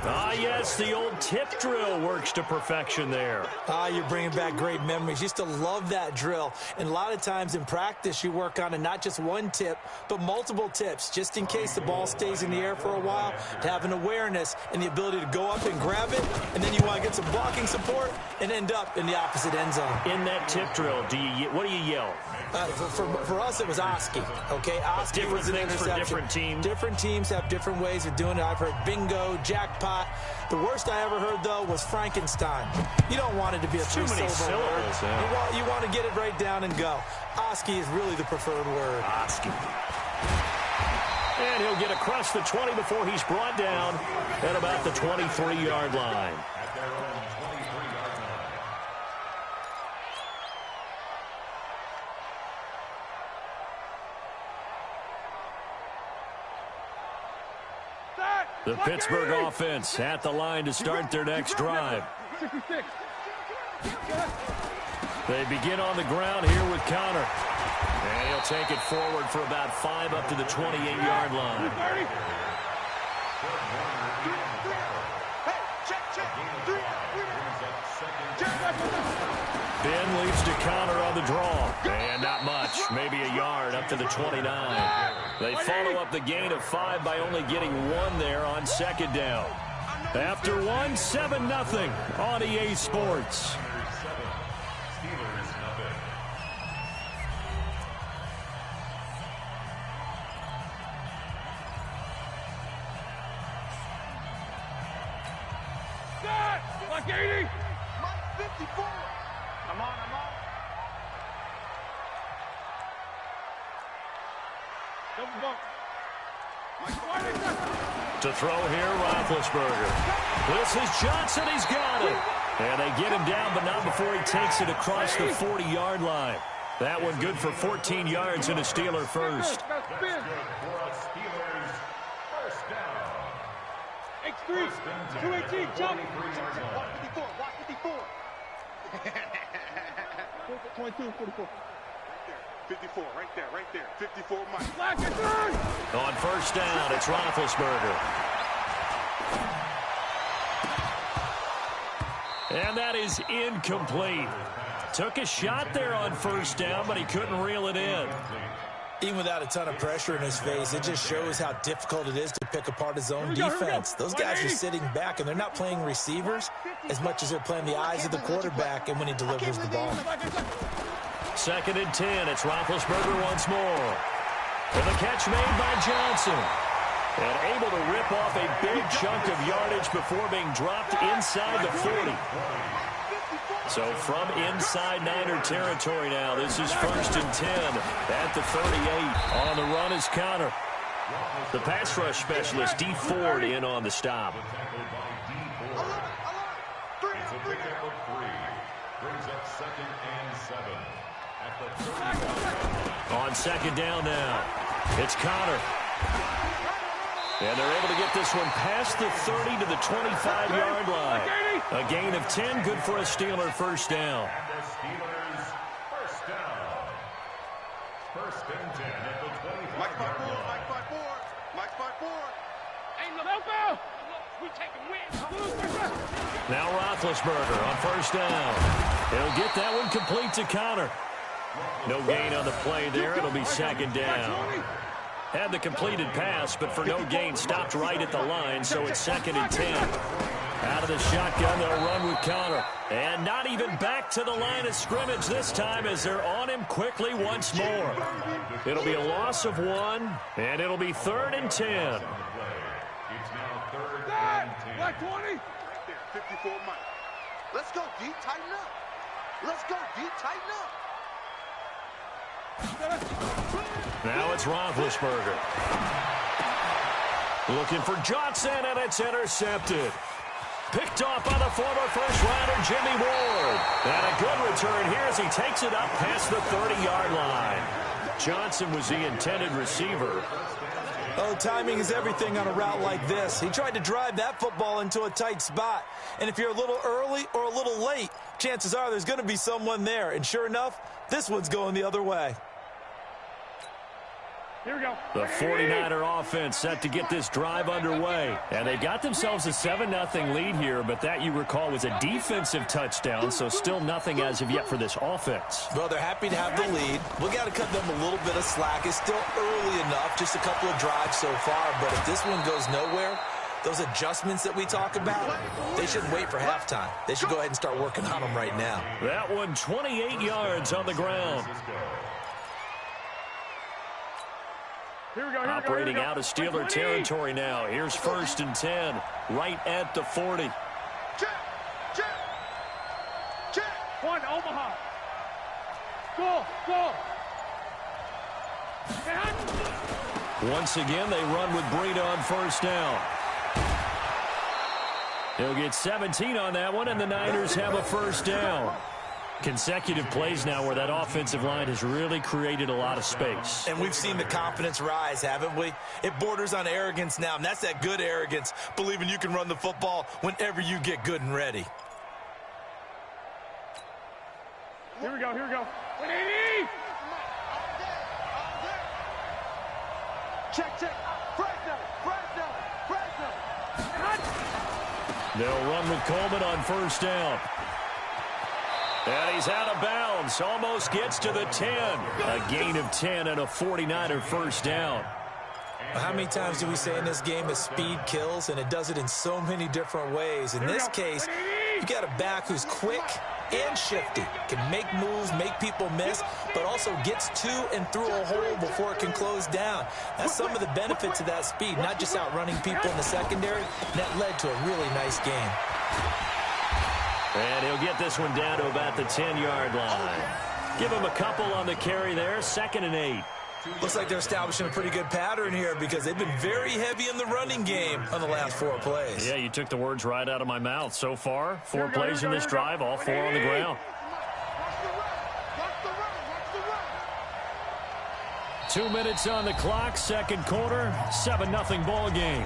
Ah, yes, the old tip drill works to perfection there. Ah, you're bringing back great memories. Used to love that drill. And a lot of times in practice, you work on it, not just one tip, but multiple tips, just in case the ball stays in the air for a while, to have an awareness and the ability to go up and grab it, and then you want to get some blocking support and end up in the opposite end zone. In that tip drill, what do you yell? For us, it was Oski. Okay, Oski was an interception. For different teams. Different teams have different ways of doing it. I've heard bingo, jackpot. The worst I ever heard, though, was Frankenstein. You don't want it to be a three-syllable word. Yeah. You want to get it right down and go. Oski is really the preferred word. Oski. And he'll get across the 20 before he's brought down at about the 23-yard line. At their own 23-yard line. The Pittsburgh offense at the line to start their next drive. They begin on the ground here with Conner. And he'll take it forward for about 5 up to the 28-yard line. Ben leads to Conner on the draw. And not much, maybe a yard up to the 29. They follow up the gain of 5 by only getting 1 there on second down. After 1, 7-0 on EA Sports. Like 80. Mike 54. I'm on. Double bump. To throw here, Roethlisberger. This is Johnson. He's got it. And they get him down, but not before he takes it across the 40-yard line. That one good for 14 yards and a Steeler first. 3, 218, jump. Watch 54, watch 54. 22, 44. 54, right there. 54, Mike. On first down, it's Roethlisberger. And that is incomplete. Took a shot there on first down, but he couldn't reel it in. Even without a ton of pressure in his face, it just shows how difficult it is to pick apart his own defense. Those guys are sitting back, and they're not playing receivers as much as they're playing the eyes of the quarterback and when he delivers the ball. 2nd and 10. It's Roethlisberger once more. With a catch made by Johnson. And able to rip off a big chunk of yardage before being dropped inside the 40. So from inside Niner territory now, this is 1st and 10 at the 38. On the run is Conner. The pass rush specialist, D. Ford, in on the stop. It's a pickup of 3. Brings up 2nd and 7 at the 35. On 2nd down now, it's Conner. And they're able to get this one past the 30 to the 25-yard line. A gain of 10, good for a Steeler first down. And the Steelers first down. 1st and 10 at the 25-yard line. Mike 5-4. Ain't no foul. We taking wins. Now Roethlisberger on first down. He'll get that one complete to Conner. No gain on the play there. It'll be 2nd down. Had the completed pass, but for no gain, stopped right at the line, so it's 2nd and 10. Out of the shotgun, they'll run with Conner. And not even back to the line of scrimmage this time as they're on him quickly once more. It'll be a loss of 1, and it'll be 3rd and 10. It's now 3rd and 10. Like 20. Right there, 54, Mike. Let's go, D. Tighten up. Let's go, D. Tighten up. Now it's Roethlisberger. Looking for Johnson, and it's intercepted. Picked off by the former first-rounder Jimmy Ward. And a good return here as he takes it up past the 30-yard line. Johnson was the intended receiver. Oh, timing is everything on a route like this. He tried to drive that football into a tight spot. And if you're a little early or a little late, chances are there's going to be someone there. And sure enough, this one's going the other way. Here we go. The 49er offense set to get this drive underway. And they got themselves a 7-0 lead here, but that, you recall, was a defensive touchdown, so still nothing as of yet for this offense. Well, they're happy to have the lead. We got to cut them a little bit of slack. It's still early enough, just a couple of drives so far, but if this one goes nowhere, those adjustments that we talk about, they shouldn't wait for halftime. They should go ahead and start working on them right now. That one 28 yards on the ground. Here we go, Operating out of Steeler territory now. Here's 1st and 10, right at the 40. Check. One, Omaha. Go. Once again, they run with Breida on first down. He'll get 17 on that one, and the Niners have a first down. Consecutive plays now where that offensive line has really created a lot of space. And we've seen the confidence rise, haven't we? It borders on arrogance now, and that's that good arrogance, believing you can run the football whenever you get good and ready. Here we go. 180. Check. Fresno. They'll run with Coleman on first down. And he's out of bounds. Almost gets to the 10. A gain of 10 and a 49er first down. How many times do we say in this game that speed kills, and it does it in so many different ways? In this case, you got a back who's quick and shifty, can make moves, make people miss, but also gets to and through a hole before it can close down. That's some of the benefits of that speed, not just outrunning people in the secondary. That led to a really nice game. And he'll get this one down to about the 10-yard line. Give him a couple on the carry there, 2nd and 8. Looks like they're establishing a pretty good pattern here because they've been very heavy in the running game on the last 4 plays. Yeah, you took the words right out of my mouth. So far, 4 plays in this drive, all 4 on the ground. 2 minutes on the clock, second quarter, 7-0 ball game.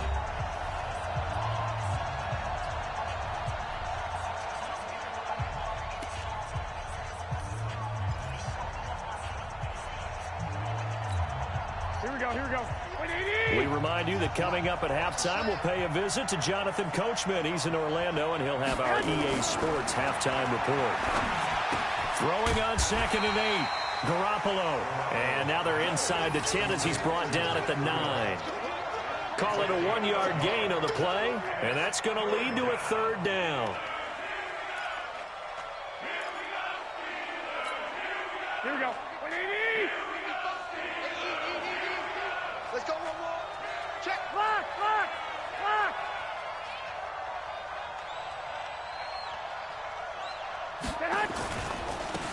We remind you that coming up at halftime, we'll pay a visit to Jonathan Coachman. He's in Orlando, and he'll have our EA Sports halftime report. Throwing on 2nd and 8, Garoppolo. And now they're inside the 10 as he's brought down at the 9. Call it a 1-yard gain on the play, and that's going to lead to a 3rd down. Here we go. Let's go one more. Check. Clock.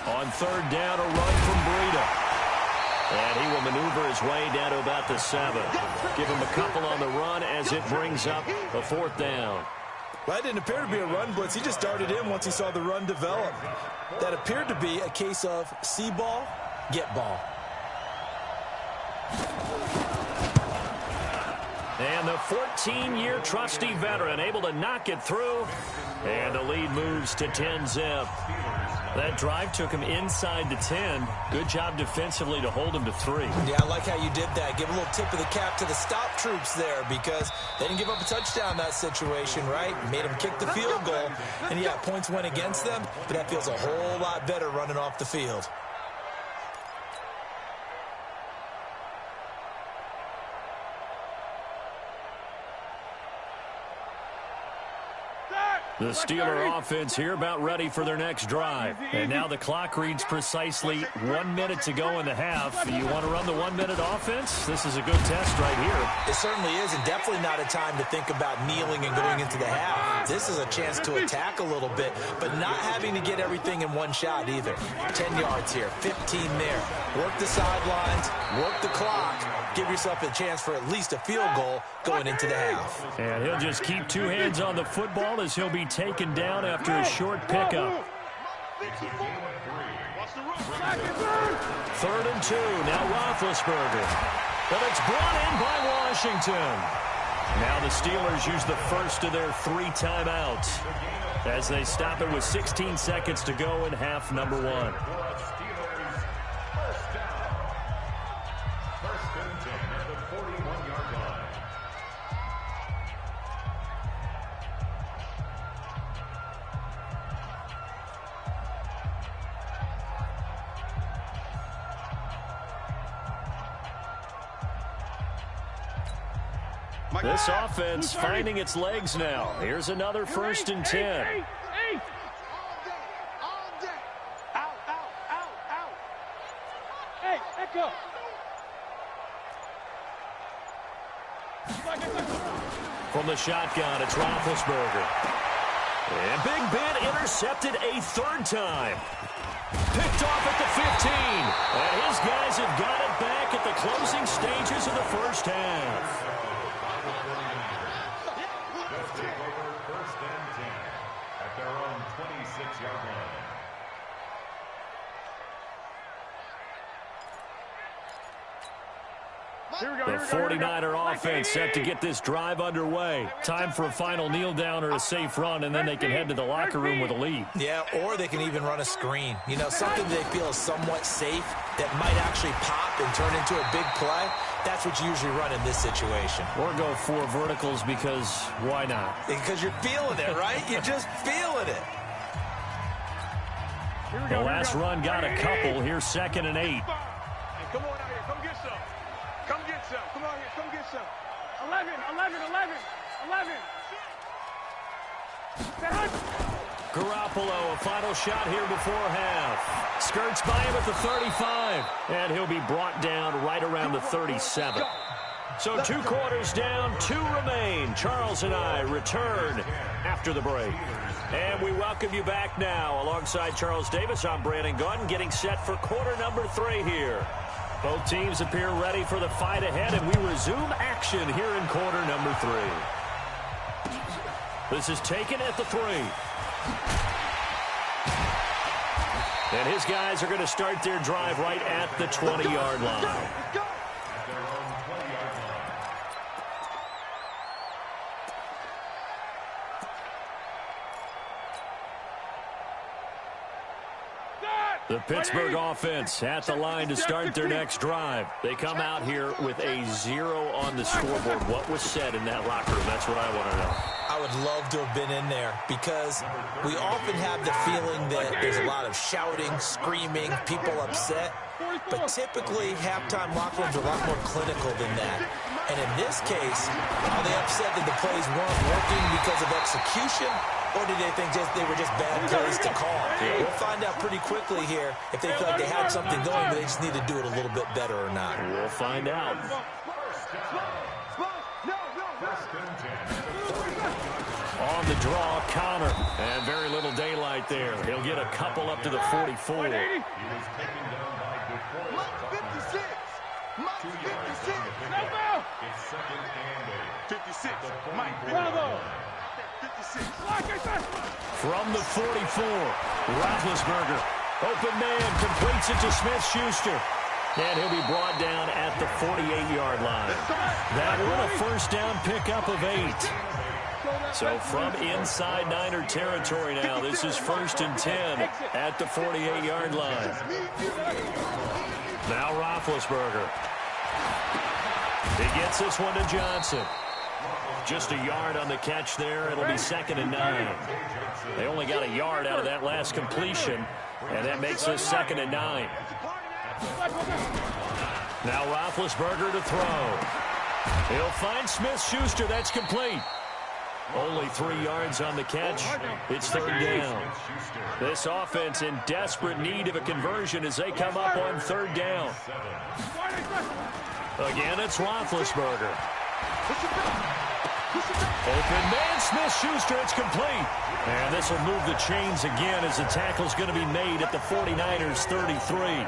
On 3rd down, a run from Breida. And he will maneuver his way down to about the 7. Give him a couple on the run as it brings up a 4th down. Well, that didn't appear to be a run blitz. He just darted in once he saw the run develop. That appeared to be a case of see ball, get ball. And the 14-year trusty veteran able to knock it through. And the lead moves to 10-zip. That drive took him inside the 10. Good job defensively to hold him to 3. Yeah, I like how you did that. Give a little tip of the cap to the stop troops there because they didn't give up a touchdown in that situation, right? Made them kick the field goal. And, yeah, points went against them, but that feels a whole lot better running off the field. The Steeler offense here about ready for their next drive. And now the clock reads precisely 1 minute to go in the half. You want to run the 1-minute offense? This is a good test right here. It certainly is, and definitely not a time to think about kneeling and going into the half. This is a chance to attack a little bit, but not having to get everything in one shot either. 10 yards here, 15 there. Work the sidelines, work the clock. Give yourself a chance for at least a field goal going into the half. And he'll just keep 2 hands on the football as he'll be taken down after a short pickup. 3rd and 2, now Roethlisberger. But it's brought in by Washington. Now the Steelers use the first of their 3 timeouts as they stop it with 16 seconds to go in half number 1. This offense finding its legs now. Here's another 1st and 10. All day. Out. Hey, let go. From the shotgun, it's Roethlisberger. And Big Ben intercepted a 3rd time. Picked off at the 15. And his guys have got it back at the closing stages of the first half. The 49er offense set to get this drive underway. Time for a final kneel down or a safe run, and then they can head to the locker room with a lead. Yeah, or they can even run a screen. You know, something they feel is somewhat safe that might actually pop and turn into a big play. That's what you usually run in this situation. Or go 4 verticals because why not? Because you're feeling it, right? You're just feeling it. The last run got a couple. Here's 2nd and 8. Hey, come on out here. Come get some. Come get some. Come on here. Come get some. 11. Garoppolo, a final shot here before half. Skirts by him at the 35. And he'll be brought down right around the 37. So 2 quarters down, 2 remain. Charles and I return after the break. And we welcome you back now. Alongside Charles Davis, I'm Brandon Gaudin, getting set for quarter number 3 here. Both teams appear ready for the fight ahead, and we resume action here in quarter number 3. This is taken at the 3. And his guys are going to start their drive right at the 20-yard line. The Pittsburgh offense at the line to start their next drive. They come out here with a 0 on the scoreboard. What was said in that locker room? That's what I want to know. I would love to have been in there because we often have the feeling that there's a lot of shouting, screaming, people upset. But typically, halftime locker rooms are a lot more clinical than that. And in this case, are they upset that the plays weren't working because of execution? Or did they think they were just bad plays to call? We'll find out pretty quickly here if they feel like they had something going, but they just need to do it a little bit better or not. We'll find out. On the draw, Connor. And very little daylight there. He'll get a couple up to the 44. Mike 56. Mike 56. No, 56. Mike 56. From the 44, Roethlisberger. Open man, completes it to Smith-Schuster. And he'll be brought down at the 48-yard line. That one a first down pickup of 8. So from inside Niner territory now, this is 1st and 10 at the 48-yard line. Now Roethlisberger. He gets this one to Johnson. Just a yard on the catch there. It'll be 2nd and 9. They only got a yard out of that last completion, and that makes this 2nd and 9. Now Roethlisberger to throw. He'll find Smith-Schuster. That's complete. Only 3 yards on the catch. It's 3rd down. This offense in desperate need of a conversion as they come up on 3rd down. Again, it's Roethlisberger. Open man, Smith-Schuster. It's complete. And this will move the chains again as the tackle's going to be made at the 49ers 33.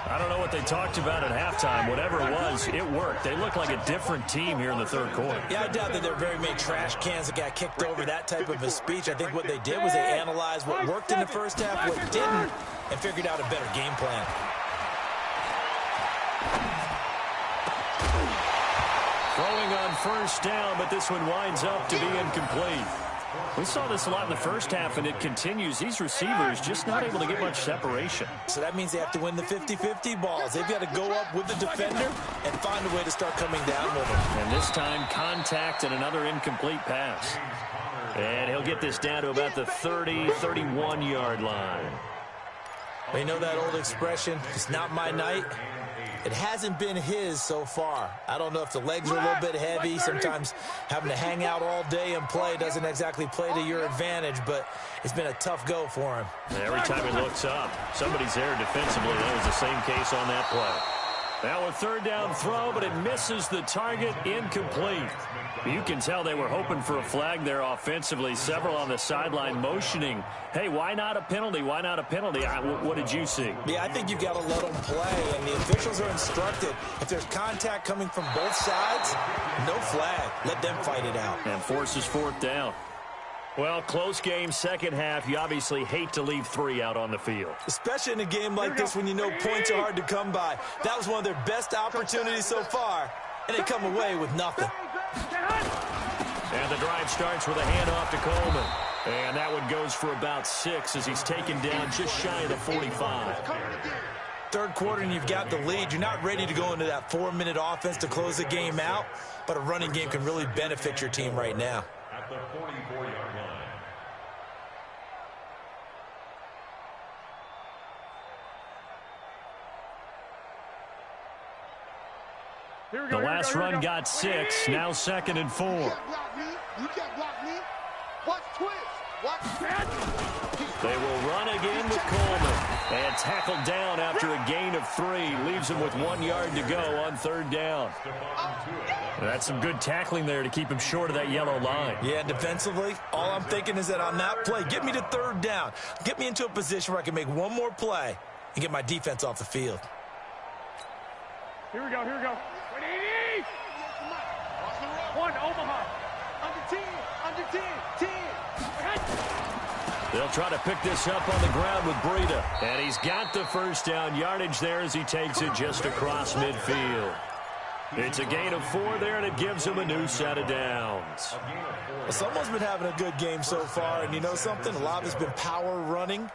I don't know what they talked about at halftime. Whatever it was, it worked. They look like a different team here in the 3rd quarter. Yeah, I doubt that there were very many trash cans that got kicked over, that type of a speech. I think what they did was they analyzed what worked in the first half, what didn't, and figured out a better game plan. Throwing on 1st down, but this one winds up to be incomplete. We saw this a lot in the first half, and it continues. These receivers just not able to get much separation. So that means they have to win the 50-50 balls. They've got to go up with the defender and find a way to start coming down with him. And this time, contact and another incomplete pass. And he'll get this down to about the 30, 31-yard line. Well, you know that old expression, it's not my night. It hasn't been his so far. I don't know if the legs are a little bit heavy. Sometimes having to hang out all day and play doesn't exactly play to your advantage, but it's been a tough go for him. Every time he looks up, somebody's there defensively. That was the same case on that play. Now a 3rd down throw, but it misses the target, incomplete. You can tell they were hoping for a flag there offensively. Several on the sideline motioning, hey, why not a penalty? Why not a penalty? What did you see? Yeah, I think you've got to let them play, and the officials are instructed. If there's contact coming from both sides, no flag. Let them fight it out. And forces 4th down. Well, close game, second half. You obviously hate to leave 3 out on the field. Especially in a game like this when you know points are hard to come by. That was one of their best opportunities so far, and they come away with nothing. And the drive starts with a handoff to Coleman. And that one goes for about 6 as he's taken down just shy of the 45. 3rd quarter and you've got the lead. You're not ready to go into that 4-minute offense to close the game out, but a running game can really benefit your team right now. At the 44-yard line. The last run got 6, now 2nd and 4. You can't block me. Watch twitch. Watch that. They will run again with Coleman. And tackled down after a gain of 3. Leaves him with 1 yard to go on 3rd down. That's some good tackling there to keep him short of that yellow line. Yeah, defensively, all I'm thinking is that on that play, get me to 3rd down. Get me into a position where I can make one more play and get my defense off the field. Here we go, here we go. 180! 1, Omaha. Under 10, 10. They'll try to pick this up on the ground with Breida. And he's got the 1st down yardage there as he takes it just across midfield. It's a gain of 4 there, and it gives him a new set of downs. Well, someone's been having a good game so far, and you know something? A lot of it's been power running.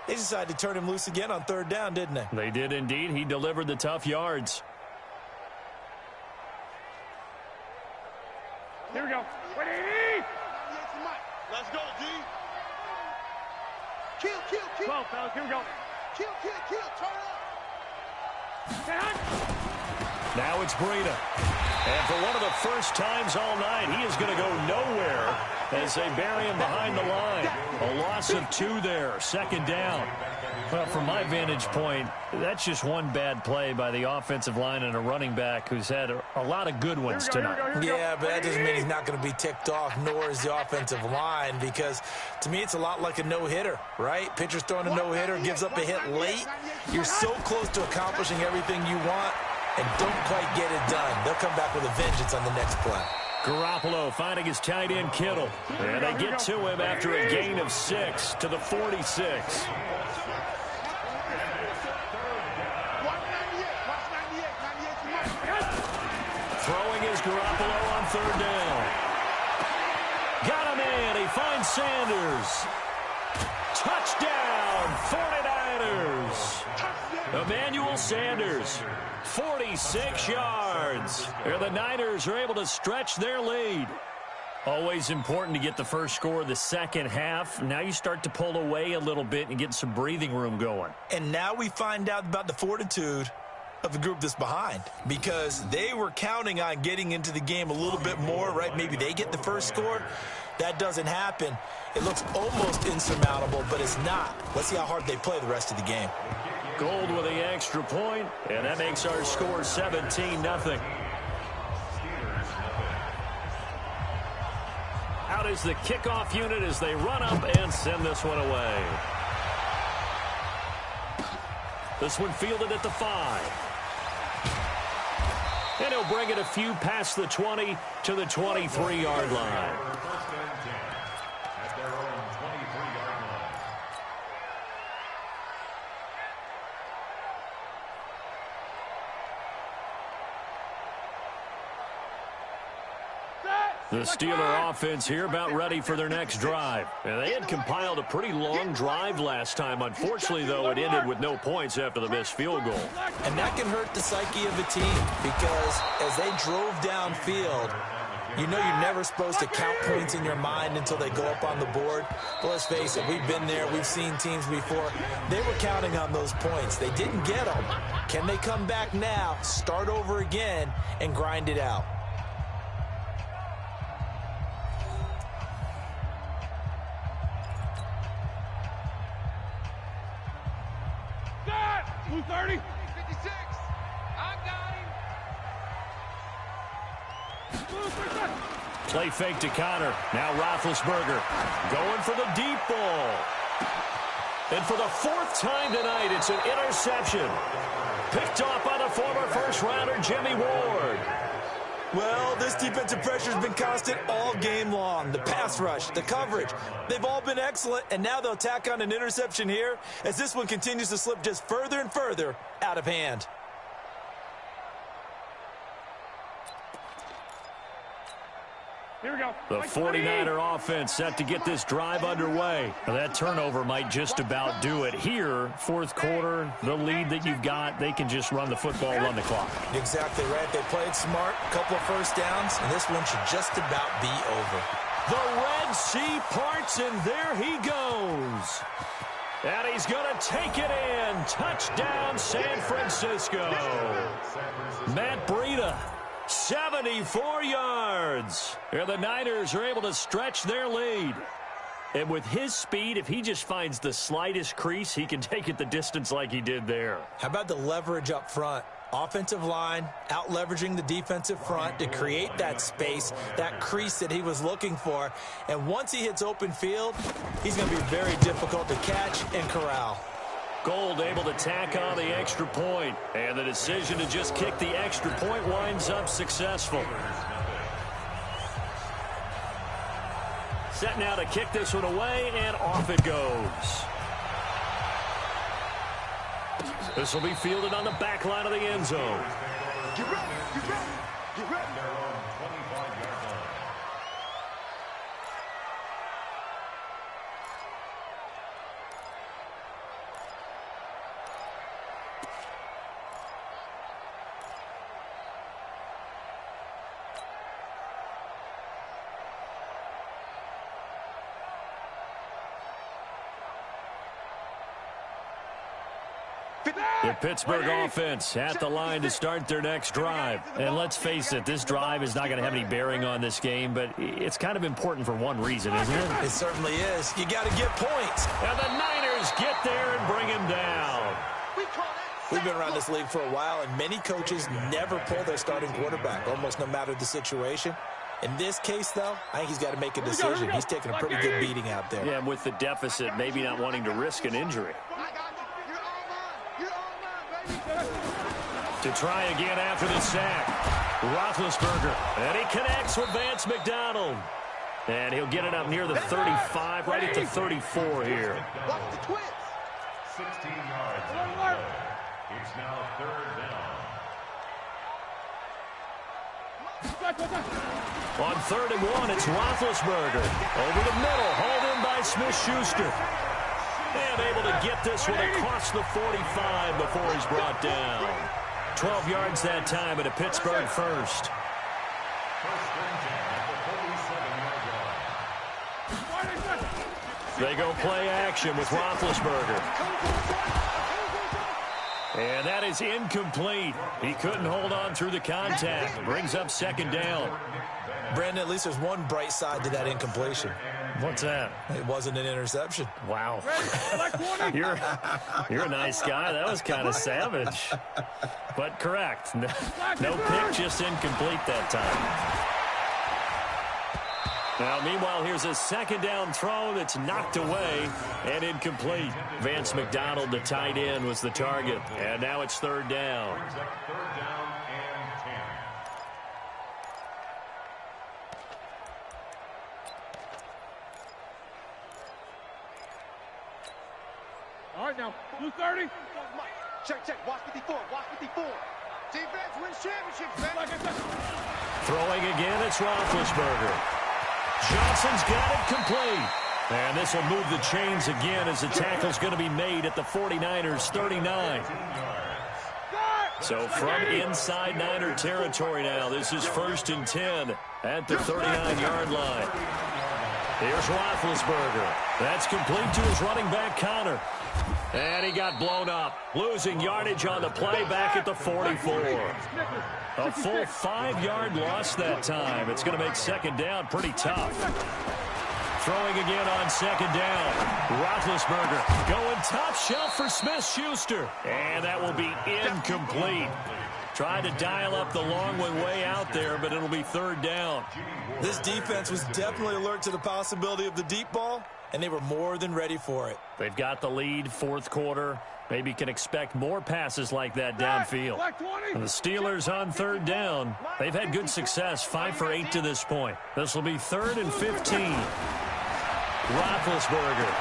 They decided to turn him loose again on third down, didn't they? They did indeed. He delivered the tough yards. Here we go. 180. Let's go, D. Kill. 12, fellas. Here we go. Kill. Turn up. Stay hot. Now it's Breida. And for one of the first times all night, he is going to go nowhere as they bury him behind the line. A loss of 2 there, second down. Well, from my vantage point, that's just one bad play by the offensive line and a running back who's had a lot of good ones tonight. Yeah, but that doesn't mean he's not going to be ticked off, nor is the offensive line, because to me it's a lot like a no-hitter, right? Pitcher's throwing a no-hitter, gives up a hit late. You're so close to accomplishing everything you want and don't quite get it done. They'll come back with a vengeance on the next play. Garoppolo finding his tight end Kittle. And they get to him after a gain of 6 to the 46. Throwing is Garoppolo on third down. Got him in. He finds Sanders. Touchdown, 49ers. Emmanuel Sanders, 46 yards. And the Niners are able to stretch their lead. Always important to get the first score of the second half. Now you start to pull away a little bit and get some breathing room going. And now we find out about the fortitude of the group that's behind, because they were counting on getting into the game a little bit more, right? Maybe they get the first score. That doesn't happen. It looks almost insurmountable, but it's not. Let's see how hard they play the rest of the game. Gold with the extra point, and that makes our score 17-0. Out is the kickoff unit as they run up and send this one away. This one fielded at the 5. And he'll bring it a few past the 20 to the 23-yard line. The Steeler offense here about ready for their next drive. And they had compiled a pretty long drive last time. Unfortunately, though, it ended with no points after the missed field goal. And that can hurt the psyche of a team, because as they drove downfield, you know you're never supposed to count points in your mind until they go up on the board. But let's face it, we've been there. We've seen teams before. They were counting on those points. They didn't get them. Can they come back now, start over again, and grind it out? Blue 30. 56. I got him. Blue 37. Play fake to Connor. Now Roethlisberger going for the deep ball. And for the 4th time tonight, it's an interception. Picked off by the former first-rounder Jimmy Ward. Well, this defensive pressure has been constant all game long. The pass rush, the coverage, they've all been excellent, and now they'll tack on an interception here as this one continues to slip just further and further out of hand. Here we go. The 49er offense set to get this drive underway. That turnover might just about do it. Here, 4th quarter, the lead that you've got, they can just run the football, run the clock. Exactly right. They played smart, a couple of first downs, and this one should just about be over. The Red Sea parts, and there he goes. And he's going to take it in. Touchdown, San Francisco. Matt Breida. 74 yards. And the Niners are able to stretch their lead. And with his speed, if he just finds the slightest crease, he can take it the distance like he did there. How about the leverage up front? Offensive line out-leveraging the defensive front to create that space, that crease that he was looking for. And once he hits open field, he's going to be very difficult to catch and corral. Gold able to tack on the extra point, and the decision to just kick the extra point winds up successful. Set now to kick this one away, and off it goes. This will be fielded on the back line of the end zone. Get ready, get ready, get ready. The Pittsburgh offense at the line to start their next drive. And let's face it, this drive is not going to have any bearing on this game, but it's kind of important for one reason, isn't it? It certainly is. You got to get points. And the Niners get there and bring him down. We've been around this league for a while, and many coaches never pull their starting quarterback, almost no matter the situation. In this case, though, I think he's got to make a decision. He's taking a pretty good beating out there. Yeah, and with the deficit, maybe not wanting to risk an injury. To try again after the sack. Roethlisberger. And he connects with Vance McDonald. And he'll get it up near the 35, right at the 34 here. Watch the twins. 16 yards on the play. It's now third down. On 3rd and 1, it's Roethlisberger. Over the middle, hauled in by Smith-Schuster. And able to get this one across the 45 before he's brought down. 12 yards that time at a Pittsburgh first. They go play action with Roethlisberger. And that is incomplete. He couldn't hold on through the contact. Brings up 2nd down. Brandon, at least there's one bright side to that incompletion. What's that? It wasn't an interception. Wow. You're a nice guy. That was kind of savage. But correct. No pick, just incomplete that time. Now, meanwhile, here's a 2nd down throw that's knocked away and incomplete. Vance McDonald, the tight end, was the target. And now it's 3rd down. Third down and 10. All right, now, 230. Check. Watch 54. Watch 54. Defense wins championships, man. Throwing again, it's Roethlisberger. Johnson's got it complete. And this will move the chains again as the tackle's going to be made at the 49ers' 39. So from inside Niner territory now, this is 1st and 10 at the 39-yard line. Here's Roethlisberger. That's complete to his running back, Connor. And he got blown up, losing yardage on the play back at the 44. A full 5-yard loss that time. It's going to make 2nd down pretty tough. Throwing again on 2nd down. Roethlisberger going top shelf for Smith-Schuster. And that will be incomplete. Tried to dial up the long one way out there, but it'll be 3rd down. This defense was definitely alert to the possibility of the deep ball, and they were more than ready for it. They've got the lead, 4th quarter. Maybe can expect more passes like that downfield. And the Steelers on 3rd down. They've had good success, 5 for 8 to this point. This will be 3rd and 15. Roethlisberger.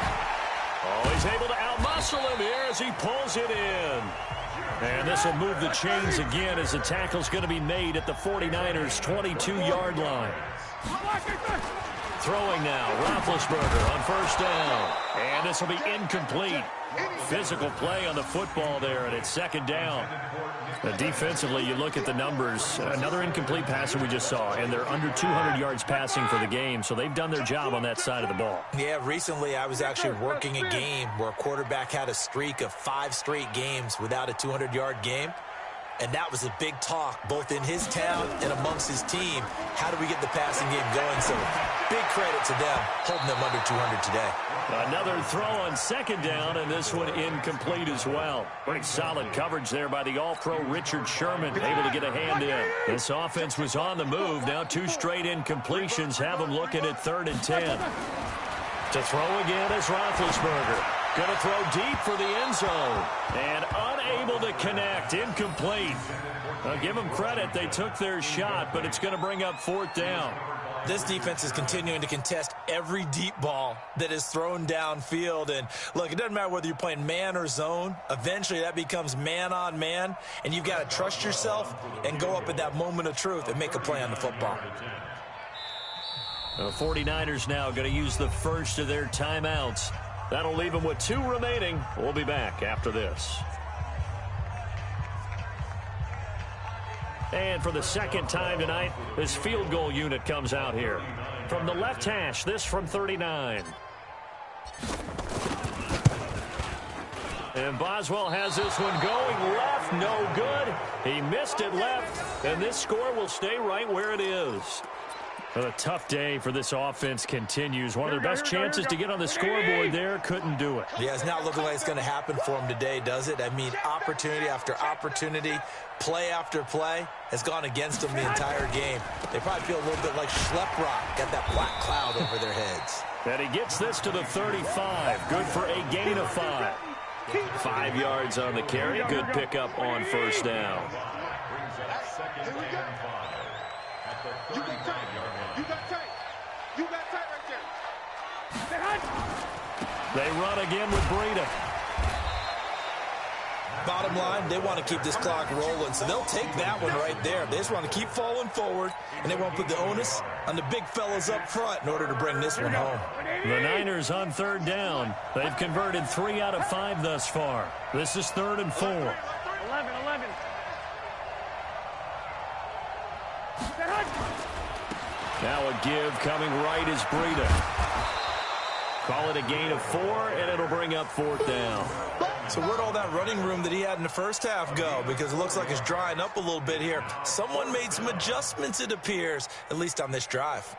Oh, he's able to outmuscle him here as he pulls it in. And this will move the chains again as the tackle's going to be made at the 49ers' 22-yard line. Throwing now, Roethlisberger on 1st down. And this will be incomplete. Physical play on the football there, and it's 2nd down. Defensively, you look at the numbers. Another incomplete passer we just saw, and they're under 200 yards passing for the game, so they've done their job on that side of the ball. Yeah, recently I was actually working a game where a quarterback had a streak of 5 straight games without a 200-yard game. And that was a big talk, both in his town and amongst his team. How do we get the passing game going? So big credit to them, holding them under 200 today. Another throw on 2nd down, and this one incomplete as well. Pretty solid coverage there by the All-Pro Richard Sherman, able to get a hand in. This offense was on the move. Now 2 straight incompletions have them looking at 3rd and 10. To throw again is Roethlisberger. Going to throw deep for the end zone. And unable to connect. Incomplete. I'll give them credit. They took their shot, but it's going to bring up 4th down. This defense is continuing to contest every deep ball that is thrown downfield. And, look, it doesn't matter whether you're playing man or zone. Eventually, that becomes man-on-man. And you've got to trust yourself and go up at that moment of truth and make a play on the football. The 49ers now going to use the first of their timeouts. That'll leave them with 2 remaining. We'll be back after this. And for the 2nd time tonight, this field goal unit comes out here. From the left hash, this from 39. And Boswell has this one going left, no good. He missed it left, and this score will stay right where it is. Well, a tough day for this offense continues. One of their best chances to get on the scoreboard there, couldn't do it. Yeah, it's not looking like it's going to happen for them today, does it? I mean, opportunity after opportunity, play after play has gone against them the entire game. They probably feel a little bit like Schleprock, got that black cloud over their heads. And he gets this to the 35. Good for a gain of 5. 5 yards on the carry. Good pickup on first down. You got tight. You got tight. You got tight right there. They run again with Breida. Bottom line, they want to keep this clock rolling, so they'll take that one right there. They just want to keep falling forward, and they want to put the onus on the big fellas up front in order to bring this one home. The Niners on third down. They've converted 3 out of 5 thus far. This is 3rd and 4. 11. Now a give coming right is Breida. Call it a gain of 4, and it'll bring up 4th down. So where'd all that running room that he had in the first half go? Because it looks like it's drying up a little bit here. Someone made some adjustments, it appears, at least on this drive.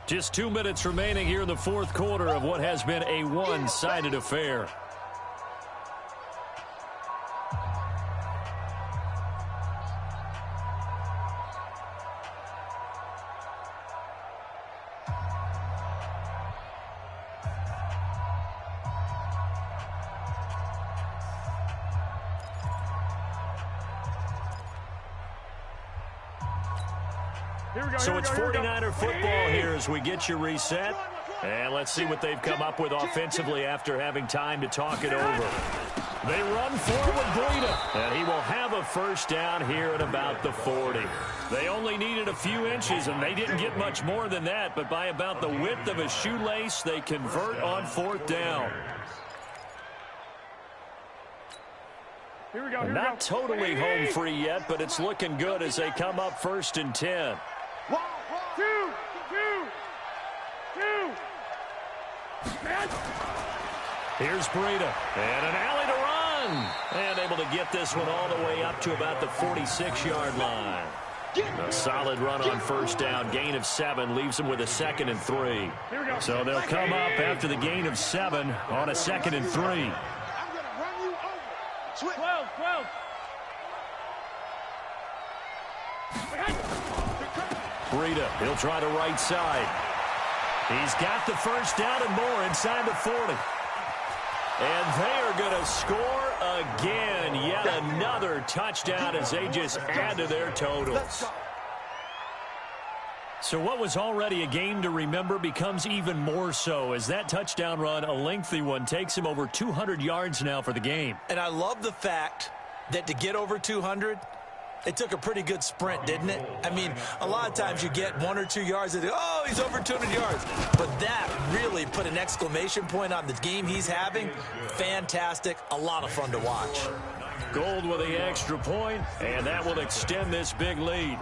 Just 2 minutes remaining here in the 4th quarter of what has been a one-sided affair. So it's 49er football here as we get you reset. And let's see what they've come up with offensively after having time to talk it over. They run forward Breida, and he will have a first down here at about the 40. They only needed a few inches, and they didn't get much more than that, but by about the width of a shoelace, they convert on 4th down. Not totally home free yet, but it's looking good as they come up 1st and 10. 1, 2. Here's Breida, and an alley to run. And able to get this one all the way up to about the 46-yard line. A solid run on first down. Gain of 7 leaves them with a 2nd and 3. So they'll come up after the gain of 7 on a 2nd and 3. I'm going to run you over. 12. Breida, he'll try the right side. He's got the first down and more inside the 40. And they are going to score again. Yet another touchdown as they just add to their totals. So what was already a game to remember becomes even more so as that touchdown run, a lengthy one, takes him over 200 yards now for the game. And I love the fact that to get over 200, it took a pretty good sprint, didn't it? I mean, a lot of times you get 1 or 2 yards and oh, he's over 200 yards. But that really put an exclamation point on the game he's having. Fantastic. A lot of fun to watch. Gold with the extra point, and that will extend this big lead.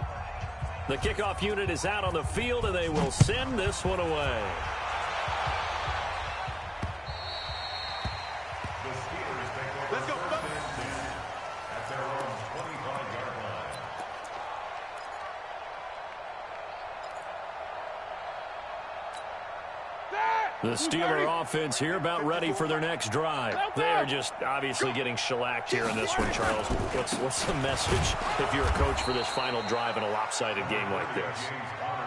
The kickoff unit is out on the field, and they will send this one away. Let's go. At their own 25-yard line. The Steeler offense here about ready for their next drive. They are just obviously getting shellacked here in this one, Charles. What's the message if you're a coach for this final drive in a lopsided game like this?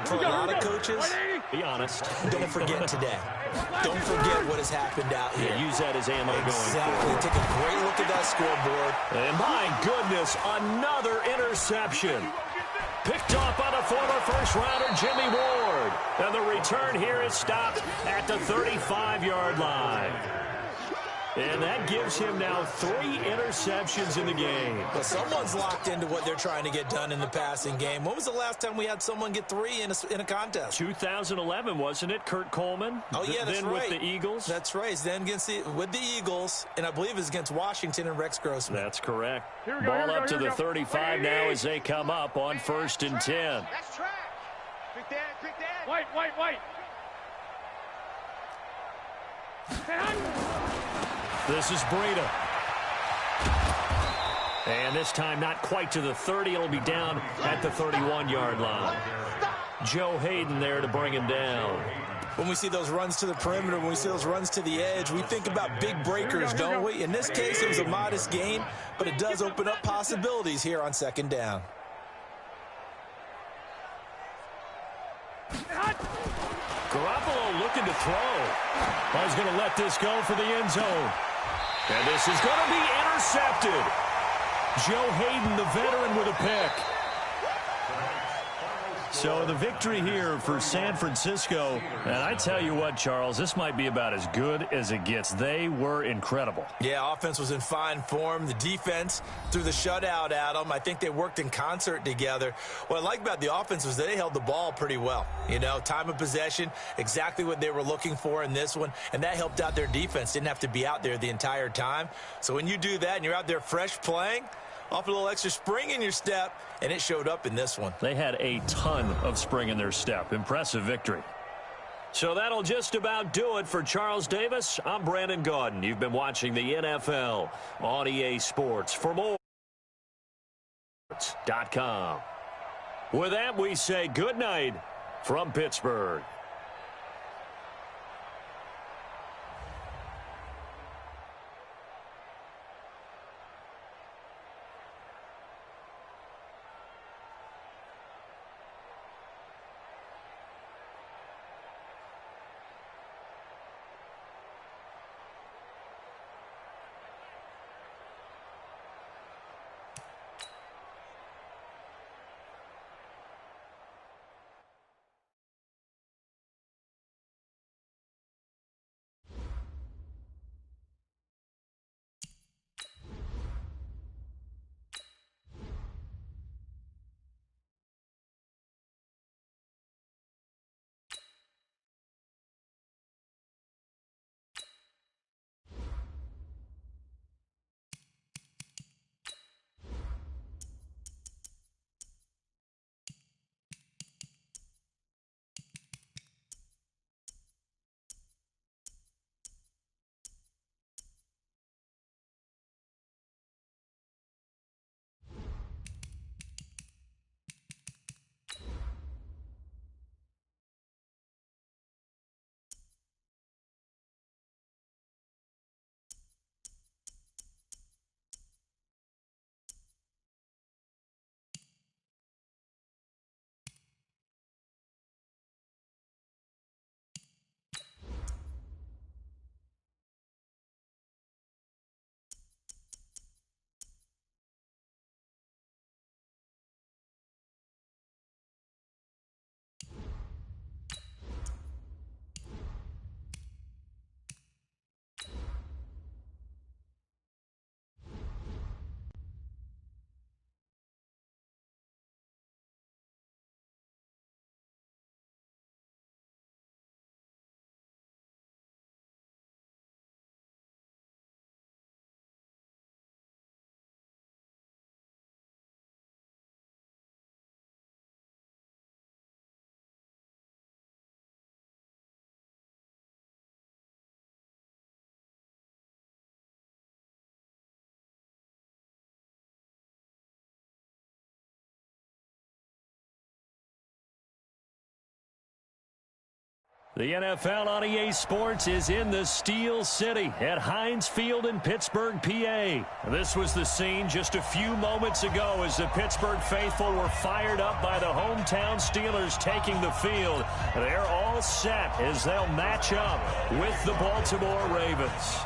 For a lot of coaches, Be honest. don't forget today. Don't forget what has happened out here. Use that as ammo going Exactly. forward. Take a great look at that scoreboard. And my goodness, another interception. Picked off by the former first-rounder Jimmy Ward. And the return here is stopped at the 35-yard line. And that gives him now 3 interceptions in the game. Well, someone's locked into what they're trying to get done in the passing game. When was the last time we had someone get 3 in a contest? 2011, wasn't it? Kurt Coleman? Oh, yeah, that's then right. With the Eagles? That's right. Then with the Eagles, and I believe it's against Washington and Rex Grossman. That's correct. Ball up to the 35 now as they come up on 1st and 10. That's trash. Quick dad. White. This is Breida. And this time not quite to the 30. It'll be down at the 31-yard line. Joe Hayden there to bring him down. When we see those runs to the perimeter, when we see those runs to the edge, we think about big breakers, don't we? In this case, it was a modest gain, but it does open up possibilities here on 2nd down. Garoppolo looking to throw. He's going to let this go for the end zone. And this is going to be intercepted. Joe Hayden, the veteran, with a pick. So the victory here for San Francisco. And I tell you what, Charles, this might be about as good as it gets. They were incredible. Yeah, offense was in fine form. The defense threw the shutout at them. I think they worked in concert together. What I like about the offense was they held the ball pretty well. You know, time of possession, exactly what they were looking for in this one. And that helped out their defense. Didn't have to be out there the entire time. So when you do that and you're out there fresh playing, off a little extra spring in your step, and it showed up in this one. They had a ton of spring in their step. Impressive victory. So that'll just about do it for Charles Davis. I'm Brandon Gaudin. You've been watching the NFL on EA Sports. For more, .com. With that, we say good night from Pittsburgh. The NFL on EA Sports is in the Steel City at Heinz Field in Pittsburgh, PA. This was the scene just a few moments ago as the Pittsburgh faithful were fired up by the hometown Steelers taking the field. They're all set as they'll match up with the Baltimore Ravens.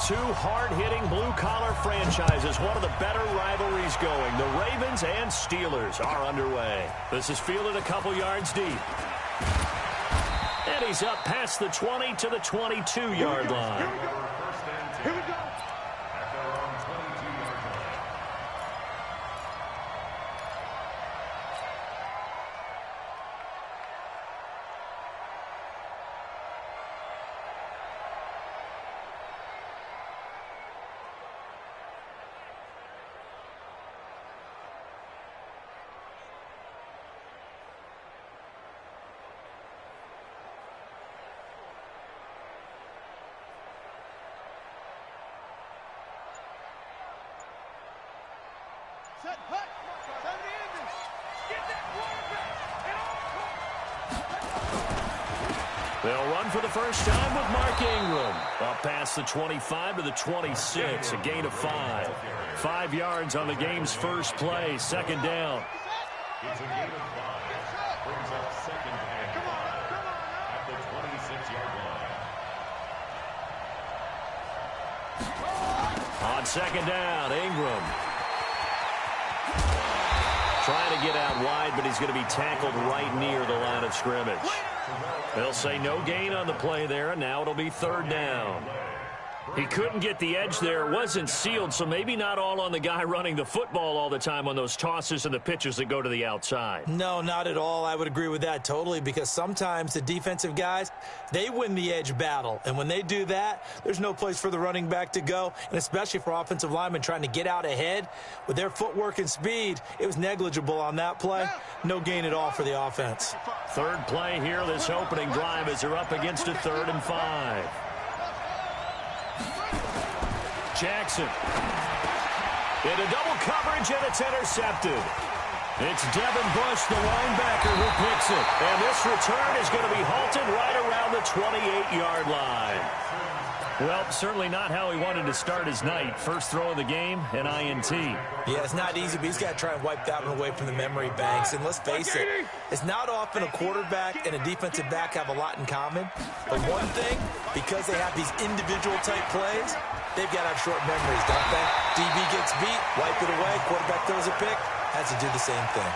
Two hard-hitting blue-collar franchises, one of the better rivalries going. The Ravens and Steelers are underway. This is fielded a couple yards deep. And he's up past the 20 to the 22-yard line. Here we go. Set, hut. 70 inches. Get that quarterback. They'll run for the first time with Mark Ingram. Up past the 25 to the 26, a gain of 5. 5 yards on the game's first play, second down. It's a gain of 5. Brings up second and 5 at the 26-yard line. On second down, Ingram. Trying to get out wide, but he's going to be tackled right near the line of scrimmage. They'll say no gain on the play there, and now it'll be third down. He couldn't get the edge there. It wasn't sealed, so maybe not all on the guy running the football all the time on those tosses and the pitches that go to the outside. No, not at all. I would agree with that totally, because sometimes the defensive guys, they win the edge battle. And when they do that, there's no place for the running back to go, and especially for offensive linemen trying to get out ahead. With their footwork and speed, it was negligible on that play. No gain at all for the offense. Third play here, this opening drive, as they're up against a 3rd and 5. Jackson into double coverage, and it's intercepted. It's Devin Bush, the linebacker, who picks it. And this return is going to be halted right around the 28-yard line. Well, certainly not how he wanted to start his night. First throw of the game, an INT. Yeah, it's not easy, but he's got to try and wipe that one away from the memory banks. And let's face it, it's not often a quarterback and a defensive back have a lot in common. But one thing, because they have these individual type plays, they've got to have short memories, don't they? DB gets beat, wipe it away, quarterback throws a pick, has to do the same thing.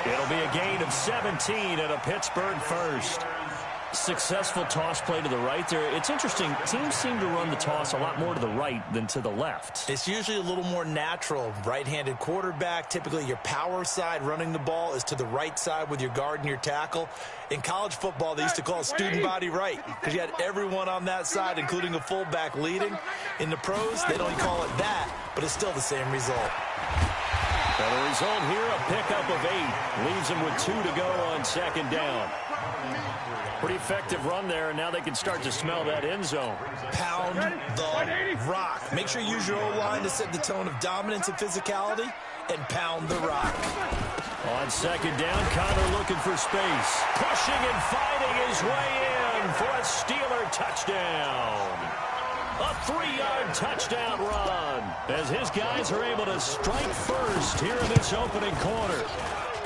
It'll be a gain of 17 at a Pittsburgh first. Successful toss play to the right there. It's interesting. Teams seem to run the toss a lot more to the right than to the left. It's usually a little more natural. Right-handed quarterback, typically your power side running the ball is to the right side with your guard and your tackle. In college football, they used to call it student body right because you had everyone on that side, including a fullback leading. In the pros, they don't call it that, but it's still the same result. And the result here, a pickup of 8. Leaves them with 2 to go on second down. Pretty effective run there, and now they can start to smell that end zone. Pound the rock. Make sure you use your O-line to set the tone of dominance and physicality, and pound the rock. On second down, Connor looking for space. Pushing and fighting his way in for a Steeler touchdown. A 3-yard touchdown run as his guys are able to strike first here in this opening quarter.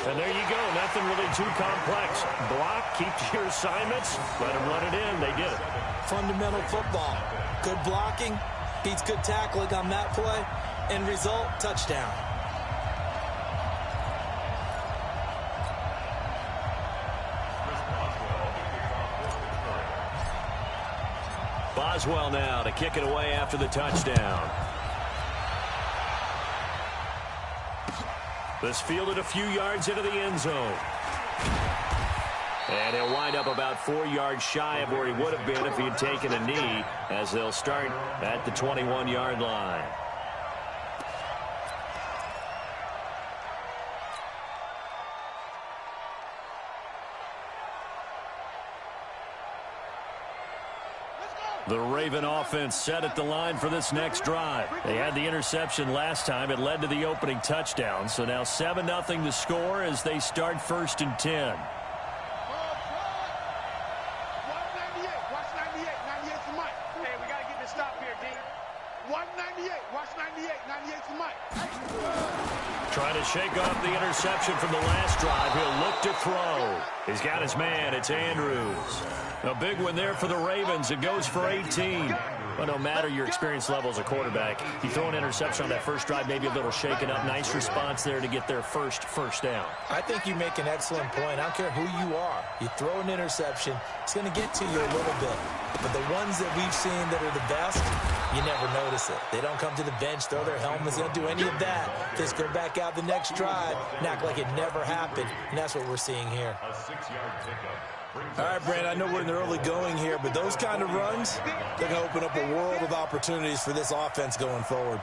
And there you go. Nothing really too complex. Block, keep your assignments, let them run it in. They did it. Fundamental football. Good blocking, beats good tackling on that play. End result, touchdown. Boswell now to kick it away after the touchdown. This fielded a few yards into the end zone. And he'll wind up about 4 yards shy of where he would have been if he had taken a knee, as they'll start at the 21-yard line. The Raven offense set at the line for this next drive. They had the interception last time. It led to the opening touchdown. So now 7-0 to score as they start 1st and 10. Watch 98. 98's the mic. Hey, we got to get this stop here, D. Watch 98. Watch 98. 98's the mic. Trying to shake off the interception from the last drive. He'll look to throw. He's got his man. It's Andrews. A big one there for the Ravens. It goes for 18. Well, no matter your experience level as a quarterback, you throw an interception on that first drive, maybe a little shaken up. Nice response there to get their first down. I think you make an excellent point. I don't care who you are. You throw an interception, it's going to get to you a little bit. But the ones that we've seen that are the best, you never notice it. They don't come to the bench, throw their helmets, they don't do any of that. Just go back out the next drive and act like it never happened. And that's what we're seeing here. A 6-yard pickup. All right, Brand, I know we're in the early going here, but those kind of runs, they're going to open up a world of opportunities for this offense going forward.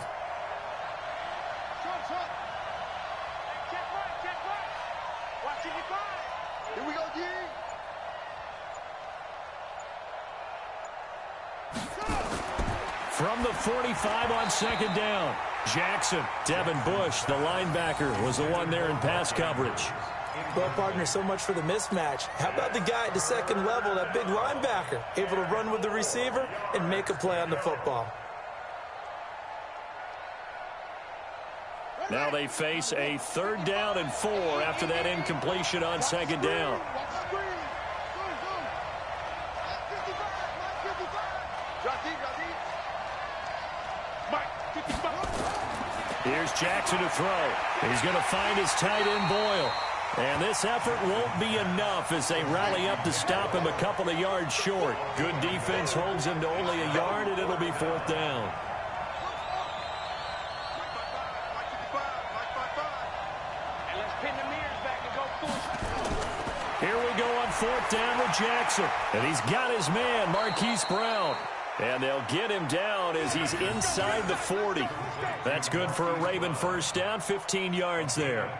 Here we go, G. From the 45 on second down, Jackson. Devin Bush, the linebacker, was the one there in pass coverage. Well, partner, so much for the mismatch. How about the guy at the second level, that big linebacker, able to run with the receiver and make a play on the football? Now they face a 3rd down and 4 after that incompletion on second down. Here's Jackson to throw. He's going to find his tight end, Boyle. And this effort won't be enough as they rally up to stop him a couple of yards short. Good defense holds him to only a yard, and it'll be 4th down. Here we go on 4th down with Jackson. And he's got his man, Marquise Brown. And they'll get him down as he's inside the 40. That's good for a Raven first down, 15 yards there.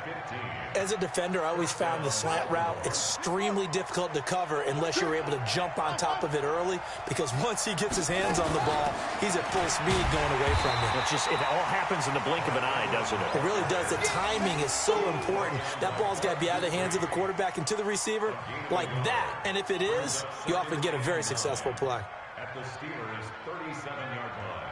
As a defender, I always found the slant route extremely difficult to cover unless you're able to jump on top of it early, because once he gets his hands on the ball, he's at full speed going away from it. It all happens in the blink of an eye, doesn't it? It really does. The timing is so important. That ball's got to be out of the hands of the quarterback and to the receiver like that. And if it is, you often get a very successful play. At the Steelers' 37-yard line.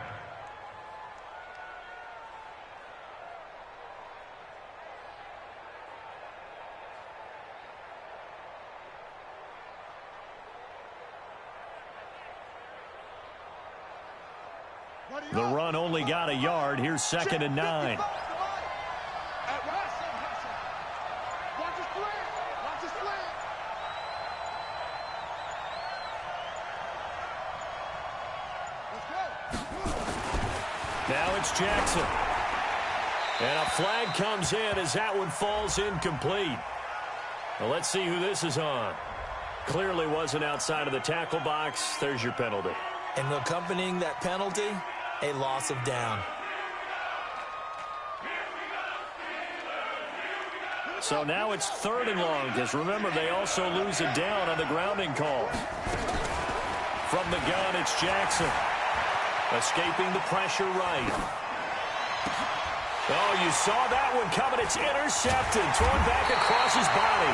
The run only got a yard. Here's 2nd and 9. Now it's Jackson. And a flag comes in as that one falls incomplete. Well, let's see who this is on. Clearly wasn't outside of the tackle box. There's your penalty. And accompanying that penalty, a loss of down. So now it's 3rd and long, because remember, they also lose a down on the grounding call. From the gun, it's Jackson. Escaping the pressure right. Oh, you saw that one coming. It's intercepted. Thrown back across his body.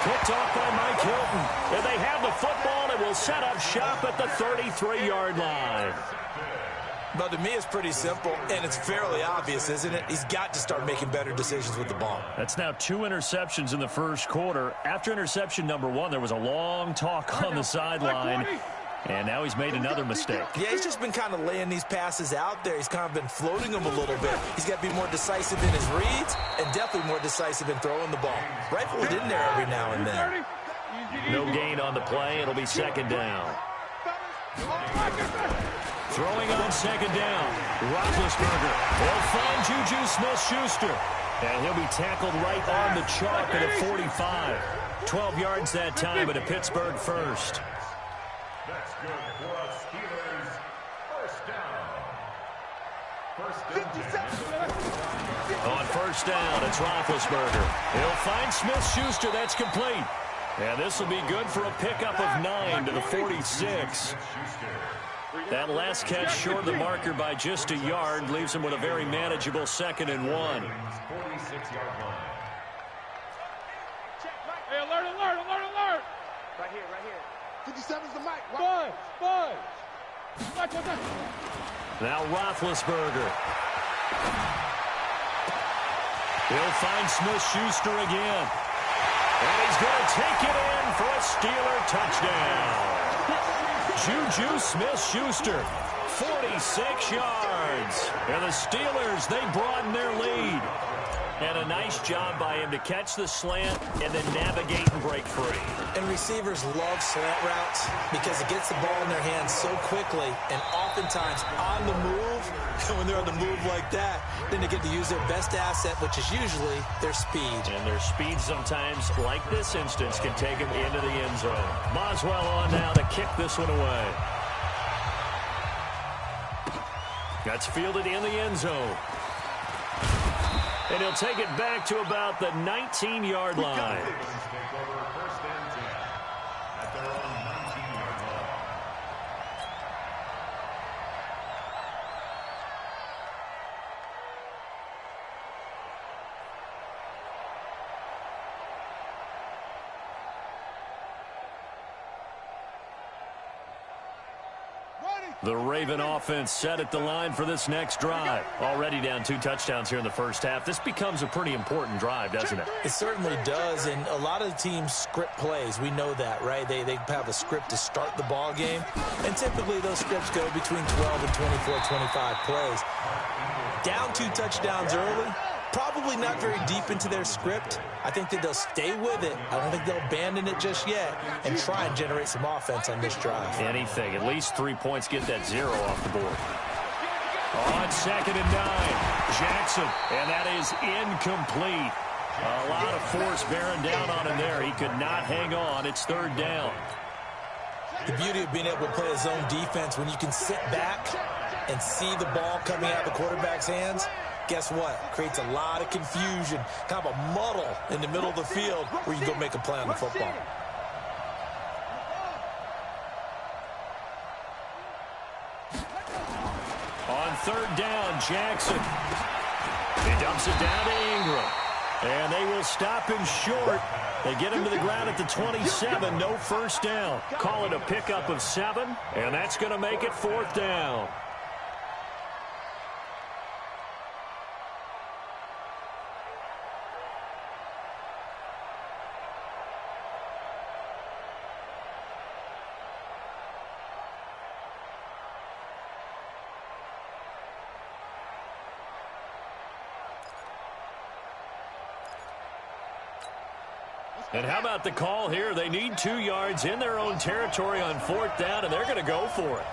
Picked off by Mike Hilton. And they have the football and will set up shop at the 33-yard line. But to me, it's pretty simple, and it's fairly obvious, isn't it? He's got to start making better decisions with the ball. That's now 2 interceptions in the first quarter. After interception number 1, there was a long talk on the sideline. And now he's made another mistake. Yeah, he's just been kind of laying these passes out there. He's kind of been floating them a little bit. He's got to be more decisive in his reads and definitely more decisive in throwing the ball. Rifle it in there every now and then. No gain on the play. It'll be 2nd down. Throwing on 2nd down. Roethlisberger. He'll find Juju Smith-Schuster. And he'll be tackled right on the chalk at a 45. 12 yards that time at a Pittsburgh first. That's good for a Steelers first down. First and 10. On first down, it's Roethlisberger. He'll find Smith-Schuster. That's complete. And this will be good for a pickup of 9 to the 46. That last catch short of the marker by just a yard leaves him with a very manageable 2nd and 1. 46-yard line. Hey, alert, alert, alert, alert! Right here, right here. 57's the mic. Buzz, buzz. Watch, watch, watch. Now Roethlisberger. He'll find Smith-Schuster again. And he's going to take it in for a Steeler touchdown. Juju Smith-Schuster, 46 yards. And the Steelers, they broaden their lead. And a nice job by him to catch the slant and then navigate and break free. And receivers love slant routes because it gets the ball in their hands so quickly and oftentimes on the move. And when they're on the move like that, then they get to use their best asset, which is usually their speed. And their speed sometimes, like this instance, can take them into the end zone. Boswell on now to kick this one away. That's fielded in the end zone. And he'll take it back to about the 19-yard line. The Raven offense set at the line for this next drive. Already down 2 touchdowns here in the first half. This becomes a pretty important drive, doesn't it? It certainly does, and a lot of the teams script plays. We know that, right? They have a script to start the ball game, and typically those scripts go between 12 and 24, 25 plays. Down 2 touchdowns early, probably not very deep into their script. I think that they'll stay with it. I don't think they'll abandon it just yet and try and generate some offense on this drive. Anything. At least 3 points, get that 0 off the board. On 2nd and 9, Jackson, and that is incomplete. A lot of force bearing down on him there. He could not hang on. It's 3rd down. The beauty of being able to play a zone defense, when you can sit back and see the ball coming out of the quarterback's hands, guess what? Creates a lot of confusion, kind of a muddle in the middle of the field where you go make a play on the football. On 3rd down, Jackson. He dumps it down to Ingram. And they will stop him short. They get him to the ground at the 27. No first down. Call it a pickup of 7. And that's going to make it 4th down. And how about the call here? They need 2 yards in their own territory on 4th down, and they're going to go for it.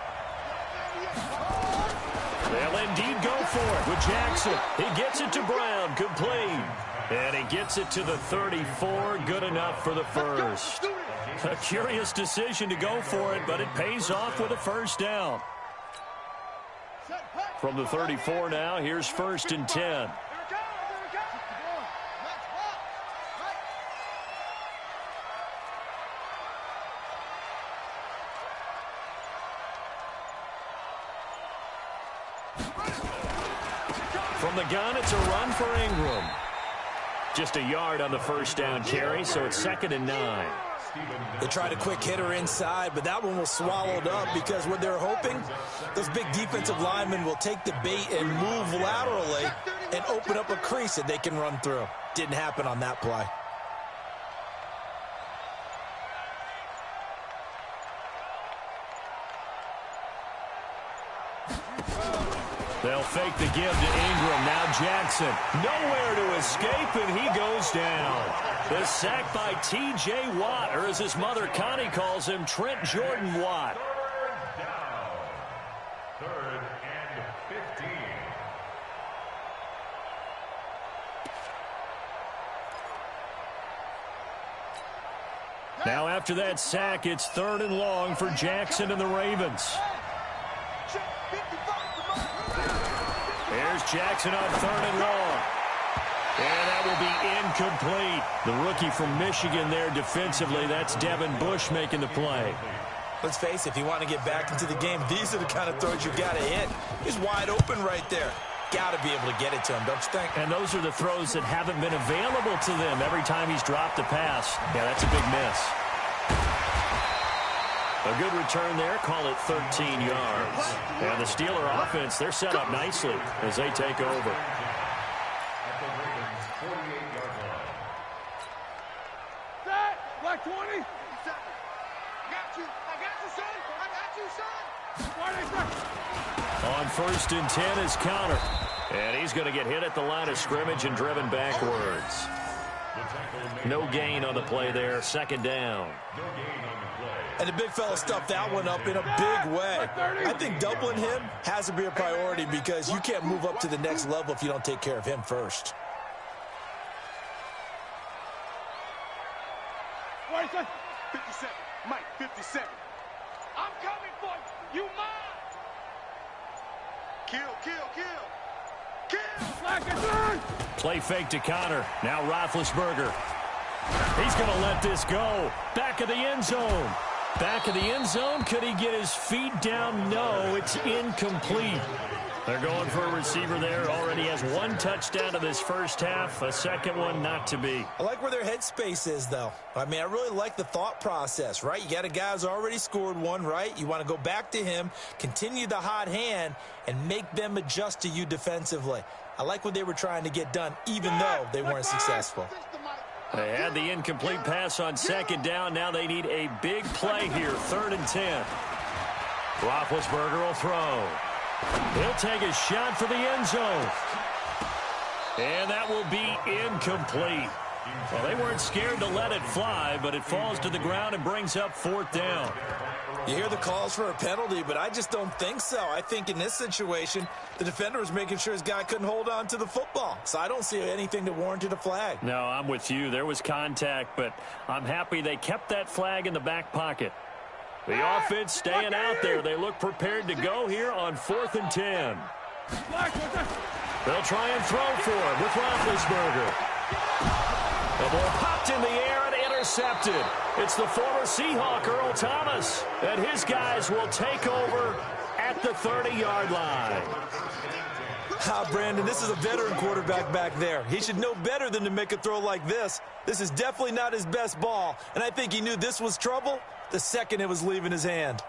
They'll indeed go for it with Jackson. He gets it to Brown, complete. And he gets it to the 34, good enough for the first. A curious decision to go for it, but it pays off with a first down. From the 34 now, here's 1st and 10. From the gun, it's a run for Ingram. Just a yard on the first down carry, so it's 2nd and 9. They tried a quick hitter inside, but that one was swallowed up because what they're hoping, those big defensive linemen will take the bait and move laterally and open up a crease that they can run through. Didn't happen on that play. They'll fake the give to Ingram. Now Jackson. Nowhere to escape, and he goes down. The sack by T.J. Watt, or as his mother Connie calls him, Trent Jordan Watt. 3rd down. 3rd and 15. Now after that sack, it's 3rd and long for Jackson and the Ravens. Here's Jackson on 3rd and long. And that will be incomplete. The rookie from Michigan there defensively. That's Devin Bush making the play. Let's face it, if you want to get back into the game, these are the kind of throws you got to hit. He's wide open right there. Got to be able to get it to him, don't you think? And those are the throws that haven't been available to them every time he's dropped a pass. Yeah, that's a big miss. A good return there. Call it 13 yards. And the Steeler offense, they're set up nicely as they take over. At the Ravens' 48-yard line. Set! Black 20! I got you, son! I got you, son! On 1st and 10 is Conner. And he's going to get hit at the line of scrimmage and driven backwards. No gain on the play there. 2nd down. And the big fella stuffed that one up in a big way. I think doubling him has to be a priority because you can't move up to the next level if you don't take care of him first. 57. Mike, 57. I'm coming for you. You mine. Kill, kill, kill. Kill. Play fake to Conner. Now Roethlisberger. He's going to let this go. Back of the end zone. Back of the end zone. Could he get his feet down? No, it's incomplete. They're going for a receiver there. Already has 1 touchdown in this first half. A second one not to be. I like where their headspace is, though. I mean, I really like the thought process, right? You got a guy who's already scored one, right? You want to go back to him, continue the hot hand, and make them adjust to you defensively. I like what they were trying to get done, even though they weren't successful. They had the incomplete pass on 2nd down. Now they need a big play here. 3rd and 10. Roethlisberger will throw. He'll take a shot for the end zone. And that will be incomplete. Well, they weren't scared to let it fly, but it falls to the ground and brings up 4th down. You hear the calls for a penalty, but I just don't think so. I think in this situation, the defender was making sure his guy couldn't hold on to the football. So I don't see anything that warranted a flag. No, I'm with you. There was contact, but I'm happy they kept that flag in the back pocket. The offense staying out there. They look prepared to go here on 4th and 10. They'll try and throw for him with Roethlisberger. The ball popped in the air and intercepted. It's the former Seahawk, Earl Thomas, and his guys will take over at the 30-yard line. Brandon, this is a veteran quarterback back there. He should know better than to make a throw like this. This is definitely not his best ball, and I think he knew this was trouble the second it was leaving his hand.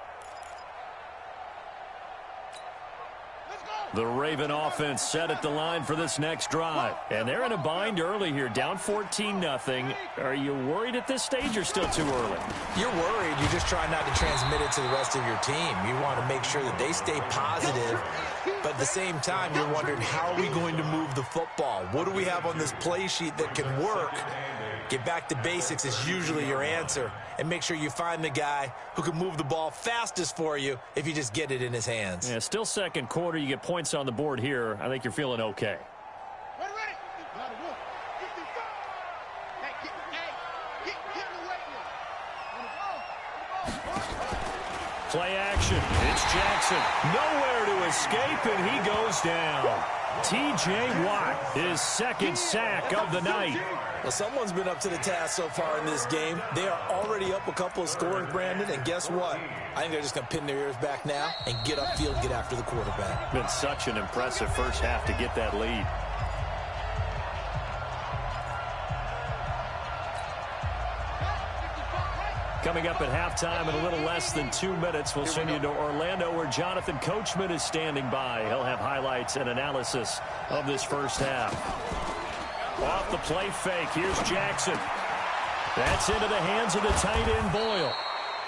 The Raven offense set at the line for this next drive. And they're in a bind early here, down 14-0. Are you worried at this stage or still too early? You're worried. You just try not to transmit it to the rest of your team. You want to make sure that they stay positive. But at the same time, you're wondering, how are we going to move the football? What do we have on this play sheet that can work? Get back to basics is usually your answer. And make sure you find the guy who can move the ball fastest for you if you just get it in his hands. Yeah, still 2nd quarter. You get points on the board here. I think you're feeling okay. Play action. It's Jackson. Nowhere to escape, and he goes down. T.J. Watt, his 2nd sack of the night. Well, someone's been up to the task so far in this game. They are already up a couple of scores, Brandon, and guess what? I think they're just going to pin their ears back now and get upfield, get after the quarterback. Been such an impressive first half to get that lead. Coming up at halftime in a little less than 2 minutes, we'll send you to Orlando where Jonathan Coachman is standing by. He'll have highlights and analysis of this first half. Off the play fake, here's Jackson. That's into the hands of the tight end Boyle.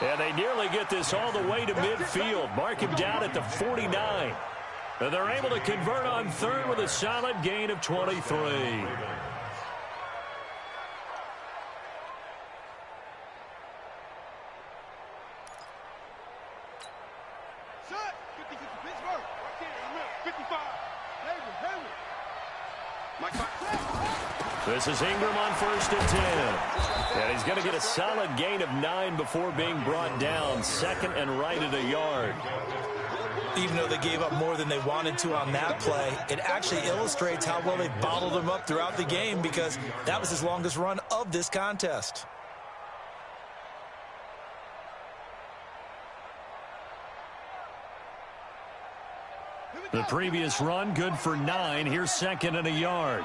And they nearly get this all the way to midfield. Mark him down at the 49. And they're able to convert on 3rd with a solid gain of 23. This is Ingram on 1st and 10. And he's going to get a solid gain of 9 before being brought down. 2nd and right at a yard. Even though they gave up more than they wanted to on that play, it actually illustrates how well they bottled him up throughout the game because that was his longest run of this contest. The previous run, good for 9. Here's 2nd and a yard.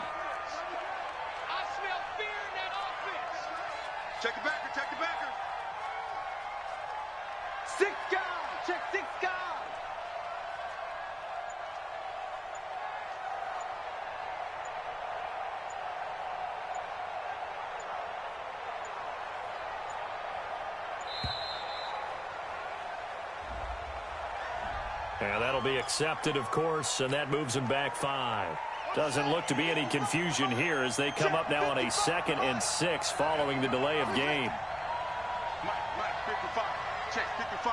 Check the backer, check the backer. 6 guys, check 6 guys. And that'll be accepted, of course, and that moves them back 5. Doesn't look to be any confusion here as they come up now on a 2nd and 6 following the delay of game. Mike, 55. Check, 55.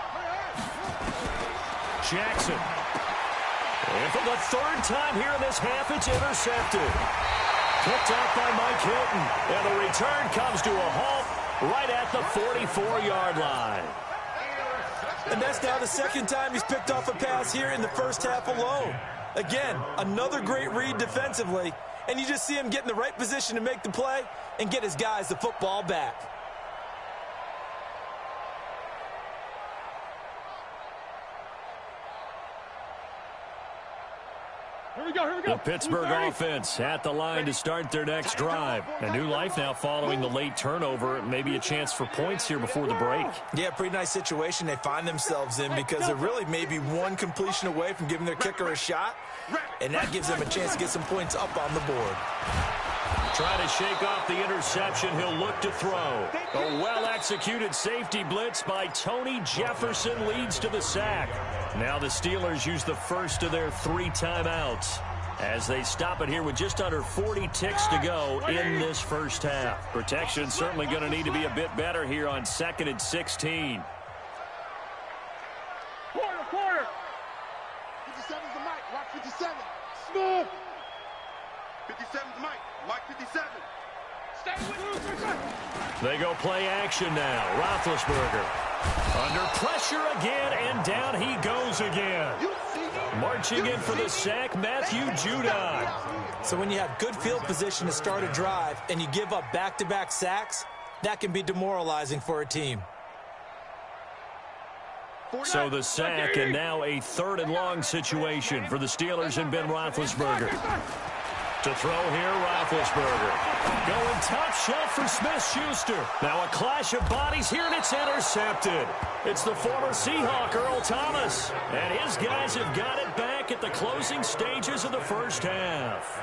Jackson. And for the 3rd time here in this half, it's intercepted. Picked up by Mike Hilton. And the return comes to a halt right at the 44-yard line. And that's now the 2nd time he's picked off a pass here in the first half alone. Again, another great read defensively, and you just see him get in the right position to make the play and get his guys the football back. Here we go. The Pittsburgh offense at the line to start their next drive. A new life now following the late turnover. Maybe a chance for points here before the break. Yeah, pretty nice situation they find themselves in because they're really maybe one completion away from giving their kicker a shot, and that gives them a chance to get some points up on the board. Trying to shake off the interception, he'll look to throw. A well-executed safety blitz by Tony Jefferson leads to the sack. Now the Steelers use the first of their 3 timeouts as they stop it here with just under 40 ticks to go in this first half. Protection certainly going to need to be a bit better here on 2nd and 16. Quarter. 57's the Mike. Watch 57. Smooth. 57's Mike. Mike 57. Stay with him. They go play action now. Roethlisberger under pressure again, and down he goes again. Marching in for the sack, Matthew Judon. So when you have good field position to start a drive and you give up back-to-back sacks, that can be demoralizing for a team. So the sack, and now a 3rd and long situation for the Steelers and Ben Roethlisberger. To throw here, Roethlisberger. Going top shelf for Smith-Schuster. Now a clash of bodies here, and it's intercepted. It's the former Seahawk, Earl Thomas. And his guys have got it back at the closing stages of the first half.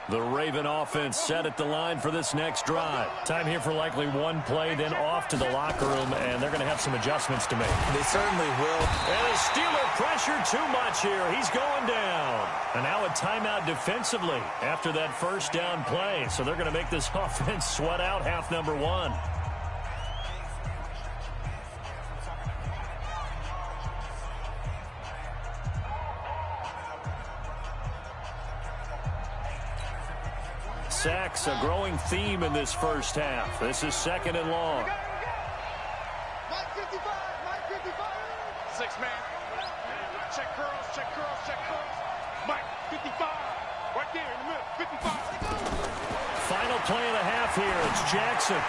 The Raven offense set at the line for this next drive. Time here for likely one play, then off to the locker room, and they're going to have some adjustments to make. They certainly will. And a Steeler pressure too much here. He's going down. And now a timeout defensively after that first down play. So they're going to make this offense sweat out half number 1. Sacks, a growing theme in this first half. This is 2nd and long. Mike 55. Mike 55. 6 man. Check curls. Mike 55. Right there in the middle. 55. Final play of the half here. It's Jackson.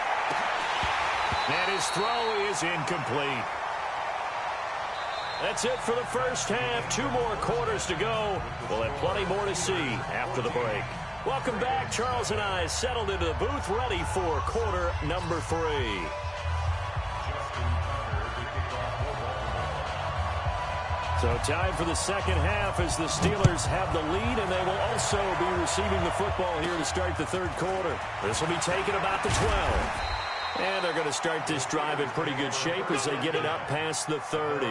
And his throw is incomplete. That's it for the first half. 2 more quarters to go. We'll have plenty more to see after the break. Welcome back. Charles and I settled into the booth, ready for quarter number 3. So time for the second half as the Steelers have the lead, and they will also be receiving the football here to start the third quarter. This will be taken about the 12. And they're going to start this drive in pretty good shape as they get it up past the 30.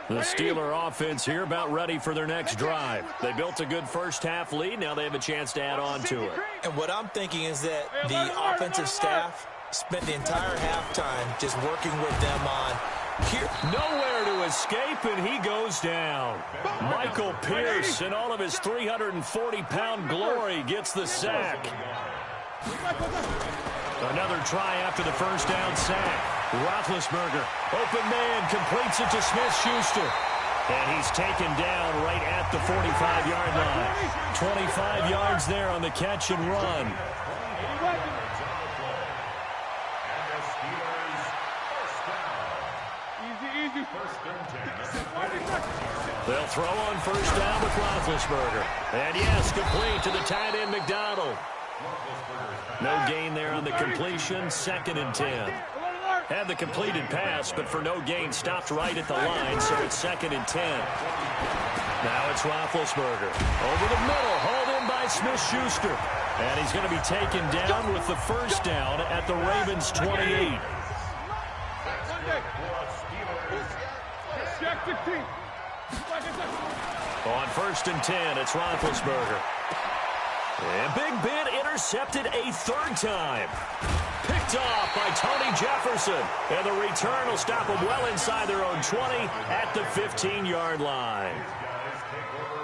The Steeler offense here about ready for their next drive. They built a good first half lead. Now they have a chance to add on to it. And what I'm thinking is that the offensive staff spent the entire halftime just working with them on here. Nowhere to escape, and he goes down. Michael Pierce, in all of his 340-pound glory, gets the sack. Another try after the first down sack. Roethlisberger, open man, completes it to Smith-Schuster. And he's taken down right at the 45-yard line. 25 yards there on the catch and run. Easy. They'll throw on first down with Roethlisberger. And yes, complete to the tight end McDonald. No gain there on the completion. 2nd and 10. Had the completed pass, but for no gain, stopped right at the line, so it's 2nd and 10. Now it's Roethlisberger. Over the middle, hauled in by Smith-Schuster. And he's going to be taken down with the first down at the Ravens' 28. On 1st and 10, it's Roethlisberger. And Big Ben intercepted a 3rd time. Picked off by Tony Jefferson. And the return will stop them well inside their own 20 at the 15-yard line.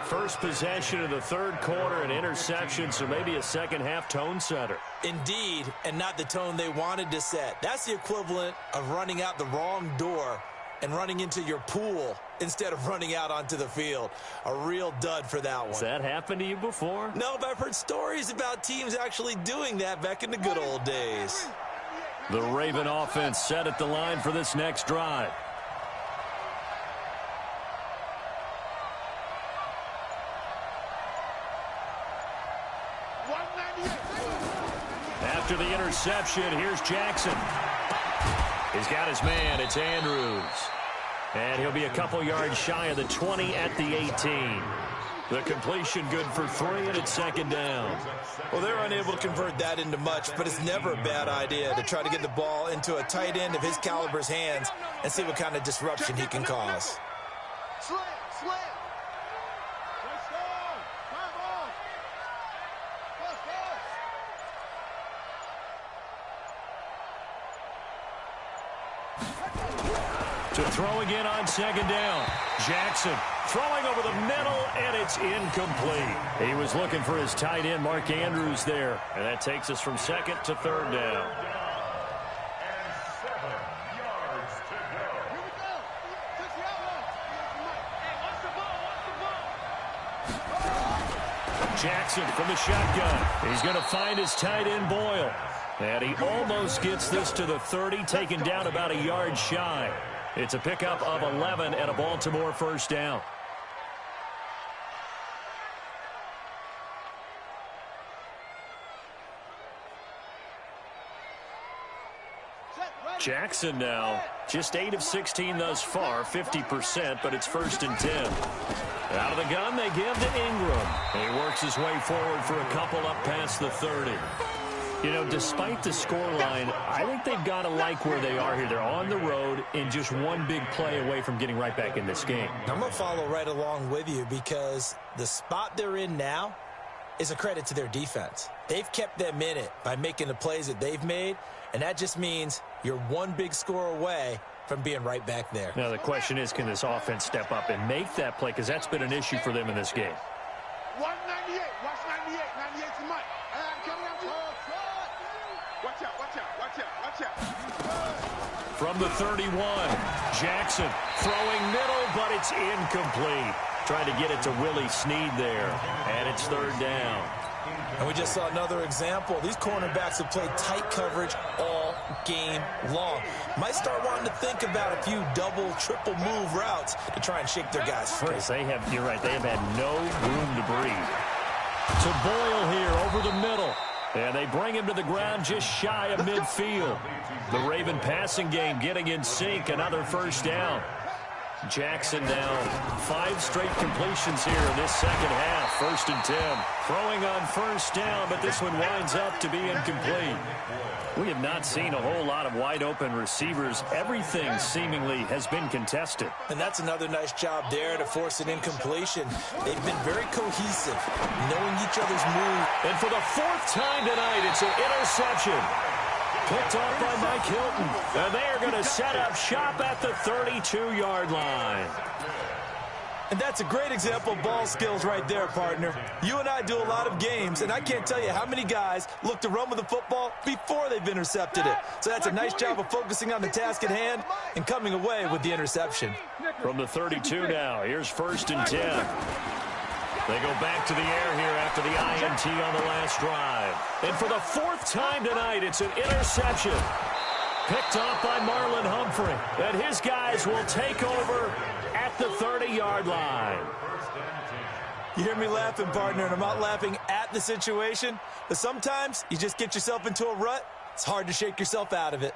First possession of the 3rd quarter, an interception, so maybe a second-half tone setter. Indeed, and not the tone they wanted to set. That's the equivalent of running out the wrong door and running into your pool instead of running out onto the field. A real dud for that one. Has that happened to you before? No, but I've heard stories about teams actually doing that back in the good old days. The Raven offense set at the line for this next drive. After the interception, here's Jackson. He's got his man. It's Andrews. And he'll be a couple yards shy of the 20 at the 18. The completion good for 3, and it's 2nd down. Well, they're unable to convert that into much, but it's never a bad idea to try to get the ball into a tight end of his caliber's hands and see what kind of disruption he can cause. Slam, slam. Let's go. Come on. Let's go. To throw again on 2nd down. Jackson throwing over the middle, and it's incomplete. He was looking for his tight end, Mark Andrews, there. And that takes us from 2nd to 3rd down. And 7 yards to go. Here we go. Touch the outlaw. Hey, watch the ball. Jackson from the shotgun. He's going to find his tight end, Boyle. And he almost gets this to the 30, taken down about a yard shy. It's a pickup of 11 and a Baltimore first down. Jackson now just 8 of 16 thus far, 50%, but it's 1st and 10. Out of the gun, they give to Ingram. He works his way forward for a couple up past the 30. You know, despite the scoreline, I think they've got to like where they are here. They're on the road and just one big play away from getting right back in this game. I'm going to follow right along with you because the spot they're in now is a credit to their defense. They've kept them in it by making the plays that they've made, and that just means you're one big score away from being right back there. Now, the question is, can this offense step up and make that play? Because that's been an issue for them in this game. 198. Watch 98. 98's the mic. Coming out. Watch out, watch out, watch out, watch out. From the 31, Jackson throwing middle, but it's incomplete. Trying to get it to Willie Snead there, and it's 3rd down. And we just saw another example. These cornerbacks have played tight coverage all game long. Might start wanting to think about a few double, triple move routes to try and shake their guys free. They have, you're right, they have had no room to breathe. To Boyle here over the middle. And they bring him to the ground just shy of midfield. The Raven passing game getting in sync. Another first down. Jackson now 5 straight completions here in this second half. 1st and 10. Throwing on first down, but this one winds up to be incomplete. We have not seen a whole lot of wide open receivers. Everything seemingly has been contested. And that's another nice job there to force an incompletion. They've been very cohesive, knowing each other's move. And for the 4th time tonight, it's an interception. Picked off by Mike Hilton. And they are going to set up shop at the 32-yard line. And that's a great example of ball skills right there, partner. You and I do a lot of games, and I can't tell you how many guys look to run with the football before they've intercepted it. So that's a nice job of focusing on the task at hand and coming away with the interception. From the 32 now, here's 1st and 10. They go back to the air here after the INT on the last drive. And for the 4th time tonight, it's an interception. Picked off by Marlon Humphrey. And his guys will take over at the 30-yard line. You hear me laughing, partner, and I'm not laughing at the situation, but sometimes you just get yourself into a rut. It's hard to shake yourself out of it.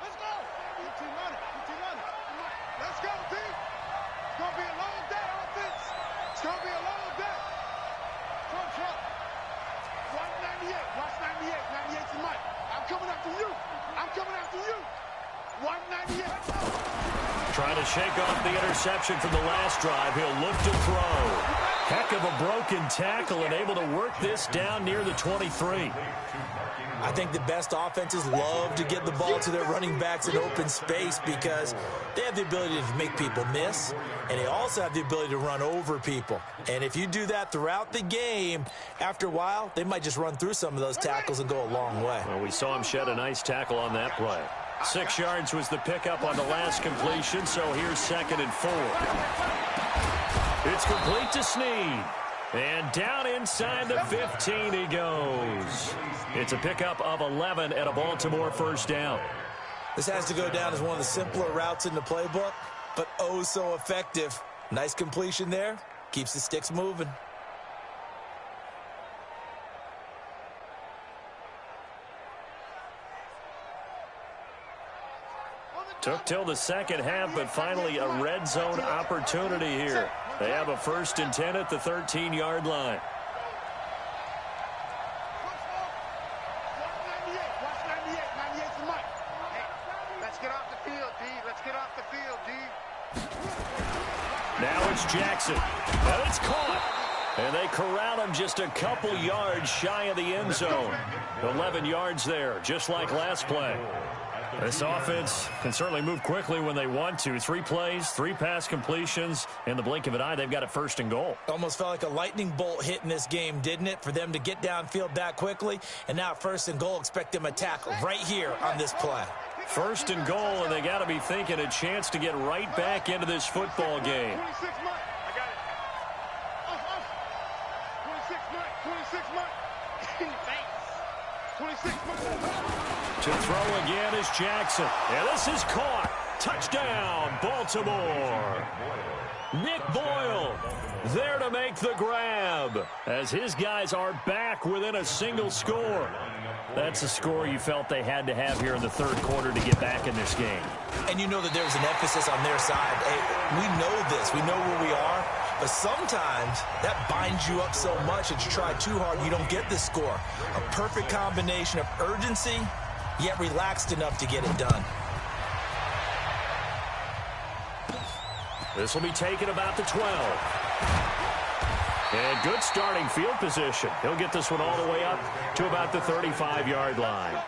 Let's go. Let's go, D. It's going to be a long day offense. It's going to be a long day. Trump. Watch 98. Watch 98. 98's the mic. I'm coming after you. Watch 98. Trying to shake off the interception from the last drive. He'll look to throw. Heck of a broken tackle and able to work this down near the 23. I think the best offenses love to get the ball to their running backs in open space because they have the ability to make people miss, and they also have the ability to run over people. And if you do that throughout the game, after a while, they might just run through some of those tackles and go a long way. Well, we saw him shed a nice tackle on that play. 6 yards was the pickup on the last completion, so here's 2nd and 4. It's complete to Snead. And down inside the 15 he goes. It's a pickup of 11 and a Baltimore first down. This has to go down as one of the simpler routes in the playbook, but oh so effective. Nice completion there. Keeps the sticks moving. Took till the second half, but finally a red zone opportunity here. They have a 1st and 10 at the 13-yard line. Watch 98. 98's the mic. Hey, let's get off the field, D. Let's get off the field, D. Now it's Jackson. And it's caught. And they corral him just a couple yards shy of the end zone. 11 yards there, just like last play. This offense can certainly move quickly when they want to. 3 plays, 3 pass completions. In the blink of an eye, they've got a 1st and goal. Almost felt like a lightning bolt hit in this game, didn't it? For them to get downfield that quickly. And now 1st and goal, expect them to tackle right here on this play. 1st and goal, and they got to be thinking a chance to get right back into this football game. 26 Mike. I got it. 26 Mike. In the face. 26 Mike. To throw again is Jackson. And this is caught. Touchdown, Baltimore. Nick Boyle there to make the grab as his guys are back within a single score. That's a score you felt they had to have here in the 3rd quarter to get back in this game. And you know that there's an emphasis on their side. Hey, we know this. We know where we are. But sometimes that binds you up so much that you try too hard, you don't get the score. A perfect combination of urgency, yet relaxed enough to get it done. This will be taken about the 12. And good starting field position. He'll get this one all the way up to about the 35-yard line.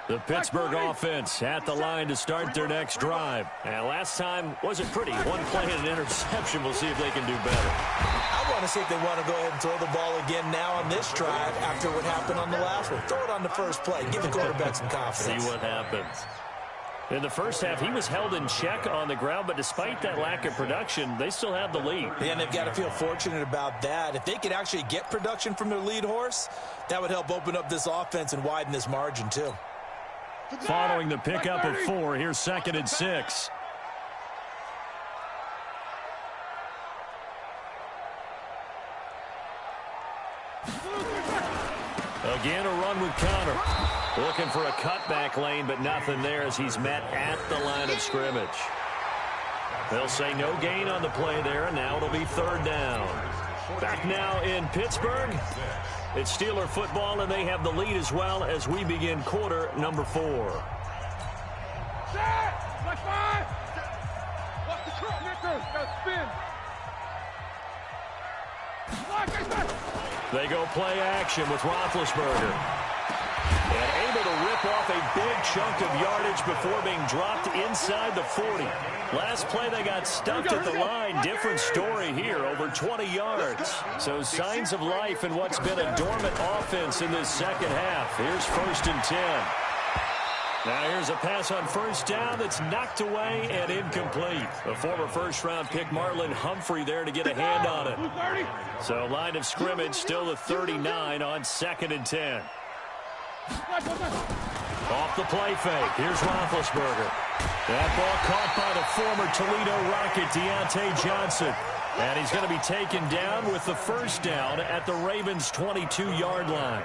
The Pittsburgh offense at the line to start their next drive. And last time wasn't pretty. 1 play and an interception. We'll see if they can do better. I want to see if they want to go ahead and throw the ball again now on this drive after what happened on the last one. Throw it on the first play. Give the quarterback some confidence. See what happens. In the first half, he was held in check on the ground, but despite that lack of production, they still have the lead. And they've got to feel fortunate about that. If they could actually get production from their lead horse, that would help open up this offense and widen this margin too. Following the pickup of 4, here's 2nd and 6. Again, a run with Connor. Looking for a cutback lane, but nothing there as he's met at the line of scrimmage. They'll say no gain on the play there, and now it'll be 3rd down. Back now in Pittsburgh. It's Steeler football, and they have the lead as well as we begin quarter number 4. Set! Like 5! Watch the truck, Nicker! Got spin! They go play action with Roethlisberger. And able to rip rip off a big chunk of yardage before being dropped inside the 40. Last play, they got stumped at the line. Different story here, over 20 yards. So signs of life in what's been a dormant offense in this second half. Here's 1st and 10. Now here's a pass on first down that's knocked away and incomplete. The former first-round pick Marlon Humphrey there to get a hand on it. So line of scrimmage still the 39 on 2nd and 10. Off the play fake. Here's Roethlisberger. That ball caught by the former Toledo Rocket, Deontay Johnson. And he's going to be taken down with the first down at the Ravens' 22-yard line.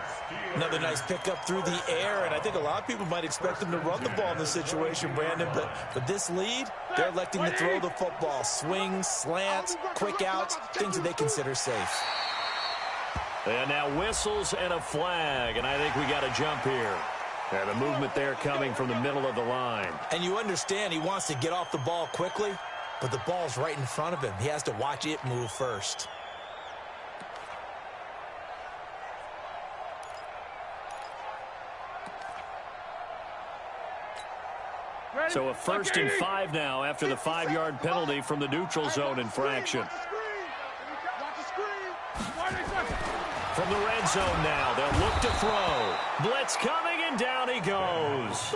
Another nice pickup through the air, and I think a lot of people might expect them to run the ball in this situation, Brandon. But for this lead, they're electing to throw the football. Swings, slants, quick outs, things that they consider safe. And now whistles and a flag, and I think we got a jump here. And the movement there coming from the middle of the line. And you understand he wants to get off the ball quickly, but the ball's right in front of him. He has to watch it move first. So a 1st and 5 now after the 5-yard penalty from the neutral zone infraction. From the red zone now, they'll look to throw. Blitz coming, and down he goes.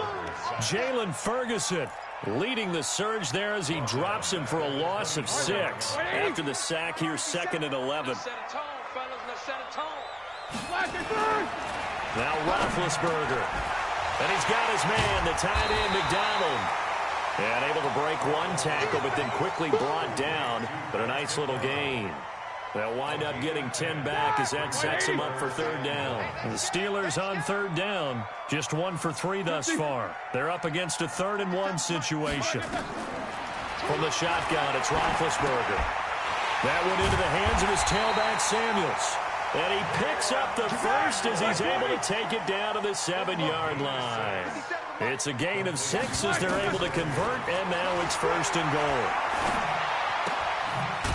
Jalen Ferguson leading the surge there as he drops him for a loss of 6. After the sack, here's 2nd and 11. Now Roethlisberger. And he's got his man, the tight end, McDonald. And able to break one tackle, but then quickly brought down. But a nice little gain. They'll wind up getting 10 back as that sets them up for 3rd down. The Steelers on 3rd down, just 1 for 3 thus far. They're up against a 3rd and 1 situation. From the shotgun, it's Roethlisberger. That went into the hands of his tailback, Samuels. And he picks up the first as he's able to take it down to the 7-yard line. It's a gain of 6 as they're able to convert, and now it's 1st and goal.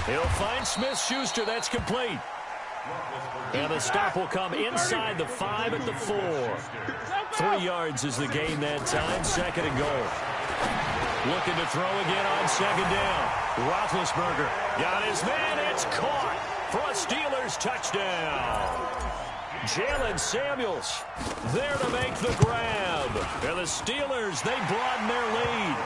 He'll find Smith-Schuster. That's complete. And the stop will come inside the 5 at the 4. 3 yards is the gain that time. 2nd and goal. Looking to throw again on 2nd down. Roethlisberger got his man. It's caught for a Steelers touchdown. Jalen Samuels there to make the grab. And the Steelers, they broaden their lead.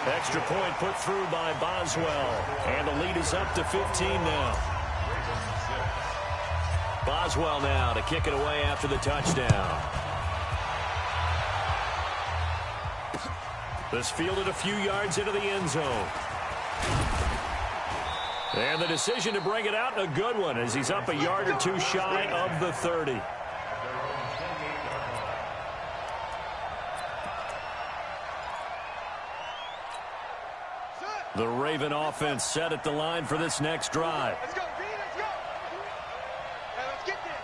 Extra point put through by Boswell. And the lead is up to 15 now. Boswell now to kick it away after the touchdown. This fielded a few yards into the end zone. And the decision to bring it out, a good one, as he's up a yard or 2 shy of the 30. The Raven offense set at the line for this next drive. Let's go, B, let's go. Hey, let's get this.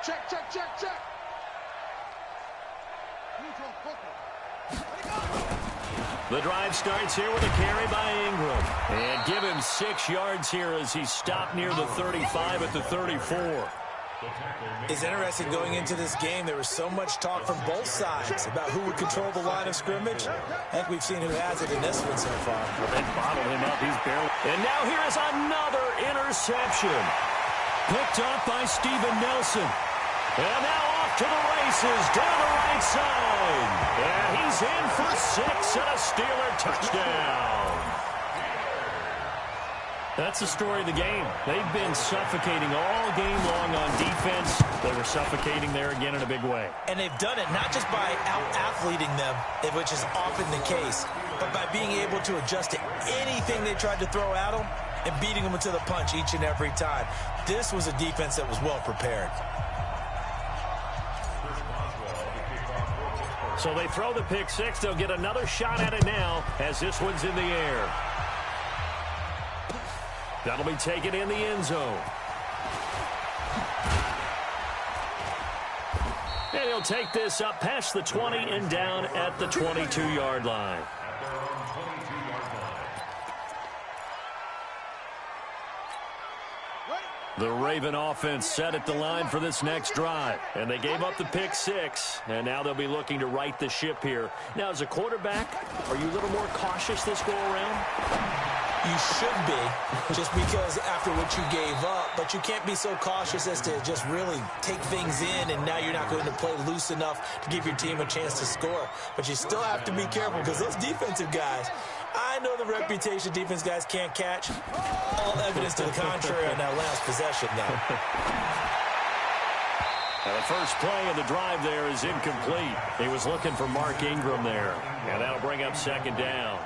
Check, check, check, check. The drive starts here with a carry by Ingram. And give him 6 yards here as he's stopped near the 35 at the 34. It's interesting going into this game. There was so much talk from both sides about who would control the line of scrimmage. I think we've seen who has it in this one so far. Well, they bottled him up. He's barely. And now here is another interception. Picked up by Steven Nelson. And now off to the races down the right side. And he's in for 6 and a Steeler touchdown. That's the story of the game. They've been suffocating all game long on defense. They were suffocating there again in a big way. And they've done it not just by out-athleting them, which is often the case, but by being able to adjust to anything they tried to throw at them and beating them to the punch each and every time. This was a defense that was well prepared. So they throw the pick 6. They'll get another shot at it now as this one's in the air. That'll be taken in the end zone. And he'll take this up past the 20 and down at the 22-yard line. The Raven offense set at the line for this next drive. And they gave up the pick 6, and now they'll be looking to right the ship here. Now, as a quarterback, are you a little more cautious this go-around? You should be, just because after what you gave up, but you can't be so cautious as to just really take things in, and now you're not going to play loose enough to give your team a chance to score. But you still have to be careful because those defensive guys, I know the reputation defense guys can't catch. All evidence to the contrary on that last possession, though. Now, the first play of the drive there is incomplete. He was looking for Mark Ingram there, and that'll bring up second down.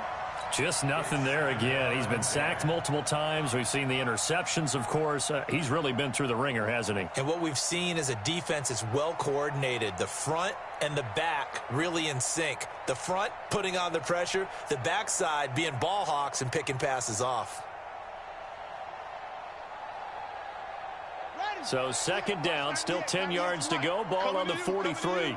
Just nothing there again. He's been sacked multiple times. We've seen the interceptions, of course. He's really been through the ringer, hasn't he? And what we've seen is a defense that's well coordinated. The front and the back really in sync. The front putting on the pressure. The backside being ball hawks and picking passes off. So second down, still 10 yards to go. Ball on the 43.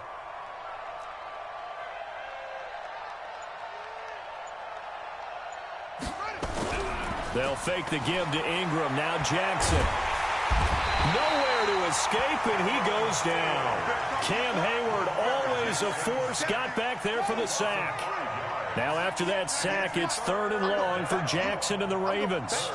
They'll fake the give to Ingram. Now Jackson. Nowhere to escape, and he goes down. Cam Hayward, always a force, got back there for the sack. Now after that sack, it's 3rd and long for Jackson and the Ravens.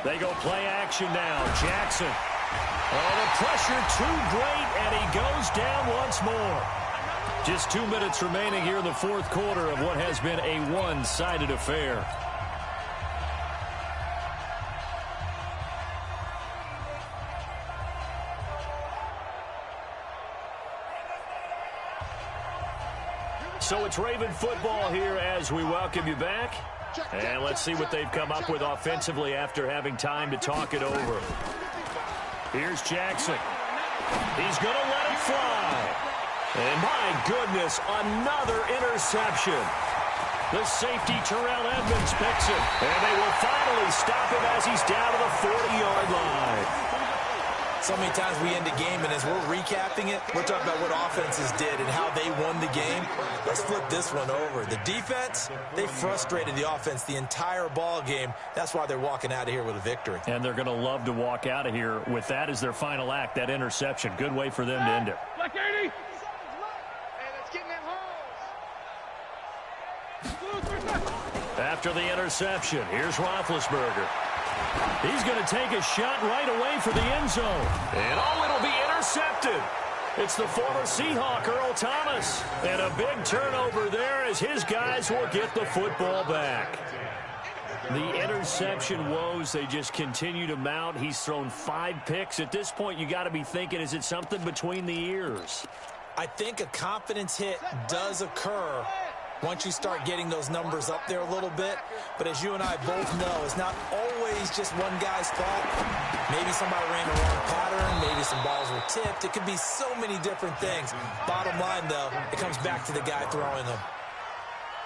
They go play action now. Jackson. Oh, the pressure too great, and he goes down once more. Just 2 minutes remaining here in the fourth quarter of what has been a one-sided affair. So it's Raven football here as we welcome you back. And let's see what they've come up with offensively after having time to talk it over. Here's Jackson. He's going to let it fly. And my goodness, another interception. The safety, Terrell Edmonds, picks it. And they will finally stop him as he's down to the 40-yard line. So many times we end a game, and as we're recapping it, we're talking about what offenses did and how they won the game. Let's flip this one over. The defense, they frustrated the offense the entire ball game. That's why they're walking out of here with a victory. And they're going to love to walk out of here with that as their final act, that interception. Good way for them to end it. Black 80. Hey, let's get in that hole. After the interception, here's Roethlisberger. He's going to take a shot right away for the end zone. And it'll be intercepted. It's the former Seahawk, Earl Thomas. And a big turnover there as his guys will get the football back. The interception woes, they just continue to mount. He's thrown 5 picks. At this point, you got to be thinking, is it something between the ears? I think a confidence hit does occur once you start getting those numbers up there a little bit. But as you and I both know, it's not always just one guy's fault. Maybe somebody ran the wrong pattern. Maybe some balls were tipped. It could be so many different things. Bottom line, though, it comes back to the guy throwing them.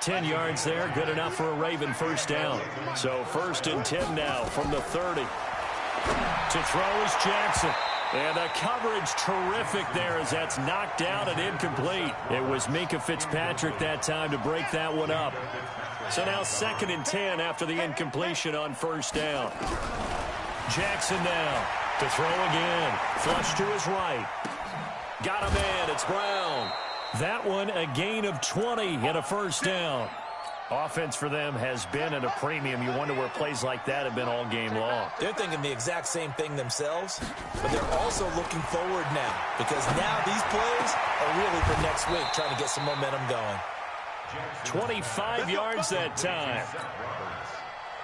10 yards there, good enough for a Raven first down. So 1st and 10 now from the 30. To throw is Jackson. And the coverage terrific there as that's knocked down and incomplete. It was Minkah Fitzpatrick that time to break that one up. So now 2nd and 10 after the incompletion on 1st down. Jackson now to throw again. Flush to his right. Got a man. It's Brown. That one a gain of 20 and a 1st down. Offense for them has been at a premium. You wonder where plays like that have been all game long. They're thinking the exact same thing themselves, but they're also looking forward now because now these plays are really for next week, trying to get some momentum going. 25 yards that time.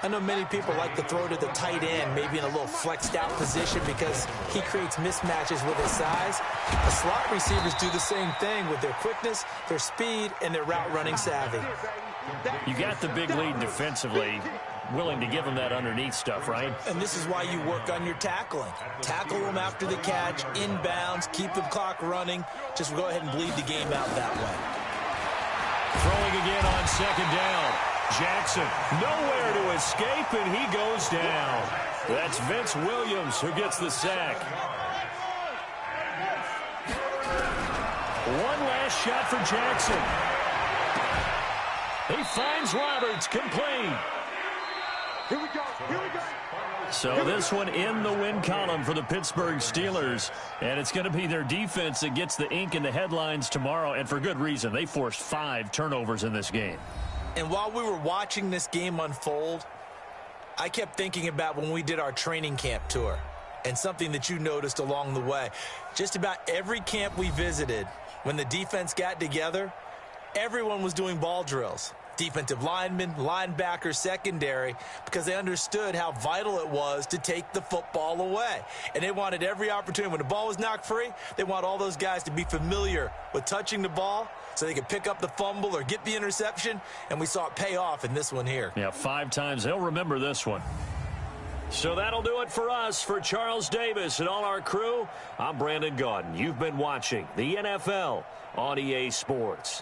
I know many people like to throw to the tight end, maybe in a little flexed out position because he creates mismatches with his size. The slot receivers do the same thing with their quickness, their speed, and their route running savvy. You got the big lead defensively, willing to give them that underneath stuff, right? And this is why you work on your tackling. Tackle them after the catch, inbounds, keep the clock running. Just go ahead and bleed the game out that way. Throwing again on 2nd down. Jackson, nowhere to escape, and he goes down. That's Vince Williams who gets the sack. One last shot for Jackson. He finds Roberts, complete. Here we go. Here we go. So this one in the win column for the Pittsburgh Steelers. And it's going to be their defense that gets the ink in the headlines tomorrow. And for good reason. They forced 5 turnovers in this game. And while we were watching this game unfold, I kept thinking about when we did our training camp tour. And something that you noticed along the way. Just about every camp we visited, when the defense got together, everyone was doing ball drills. Defensive linemen, linebackers, secondary, because they understood how vital it was to take the football away. And they wanted every opportunity. When the ball was knocked free, they want all those guys to be familiar with touching the ball so they could pick up the fumble or get the interception. And we saw it pay off in this one here. Yeah, 5 times. They'll remember this one. So that'll do it for us. For Charles Davis and all our crew, I'm Brandon Gaudin. You've been watching the NFL on EA Sports.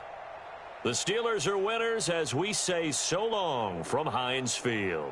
The Steelers are winners as we say so long from Heinz Field.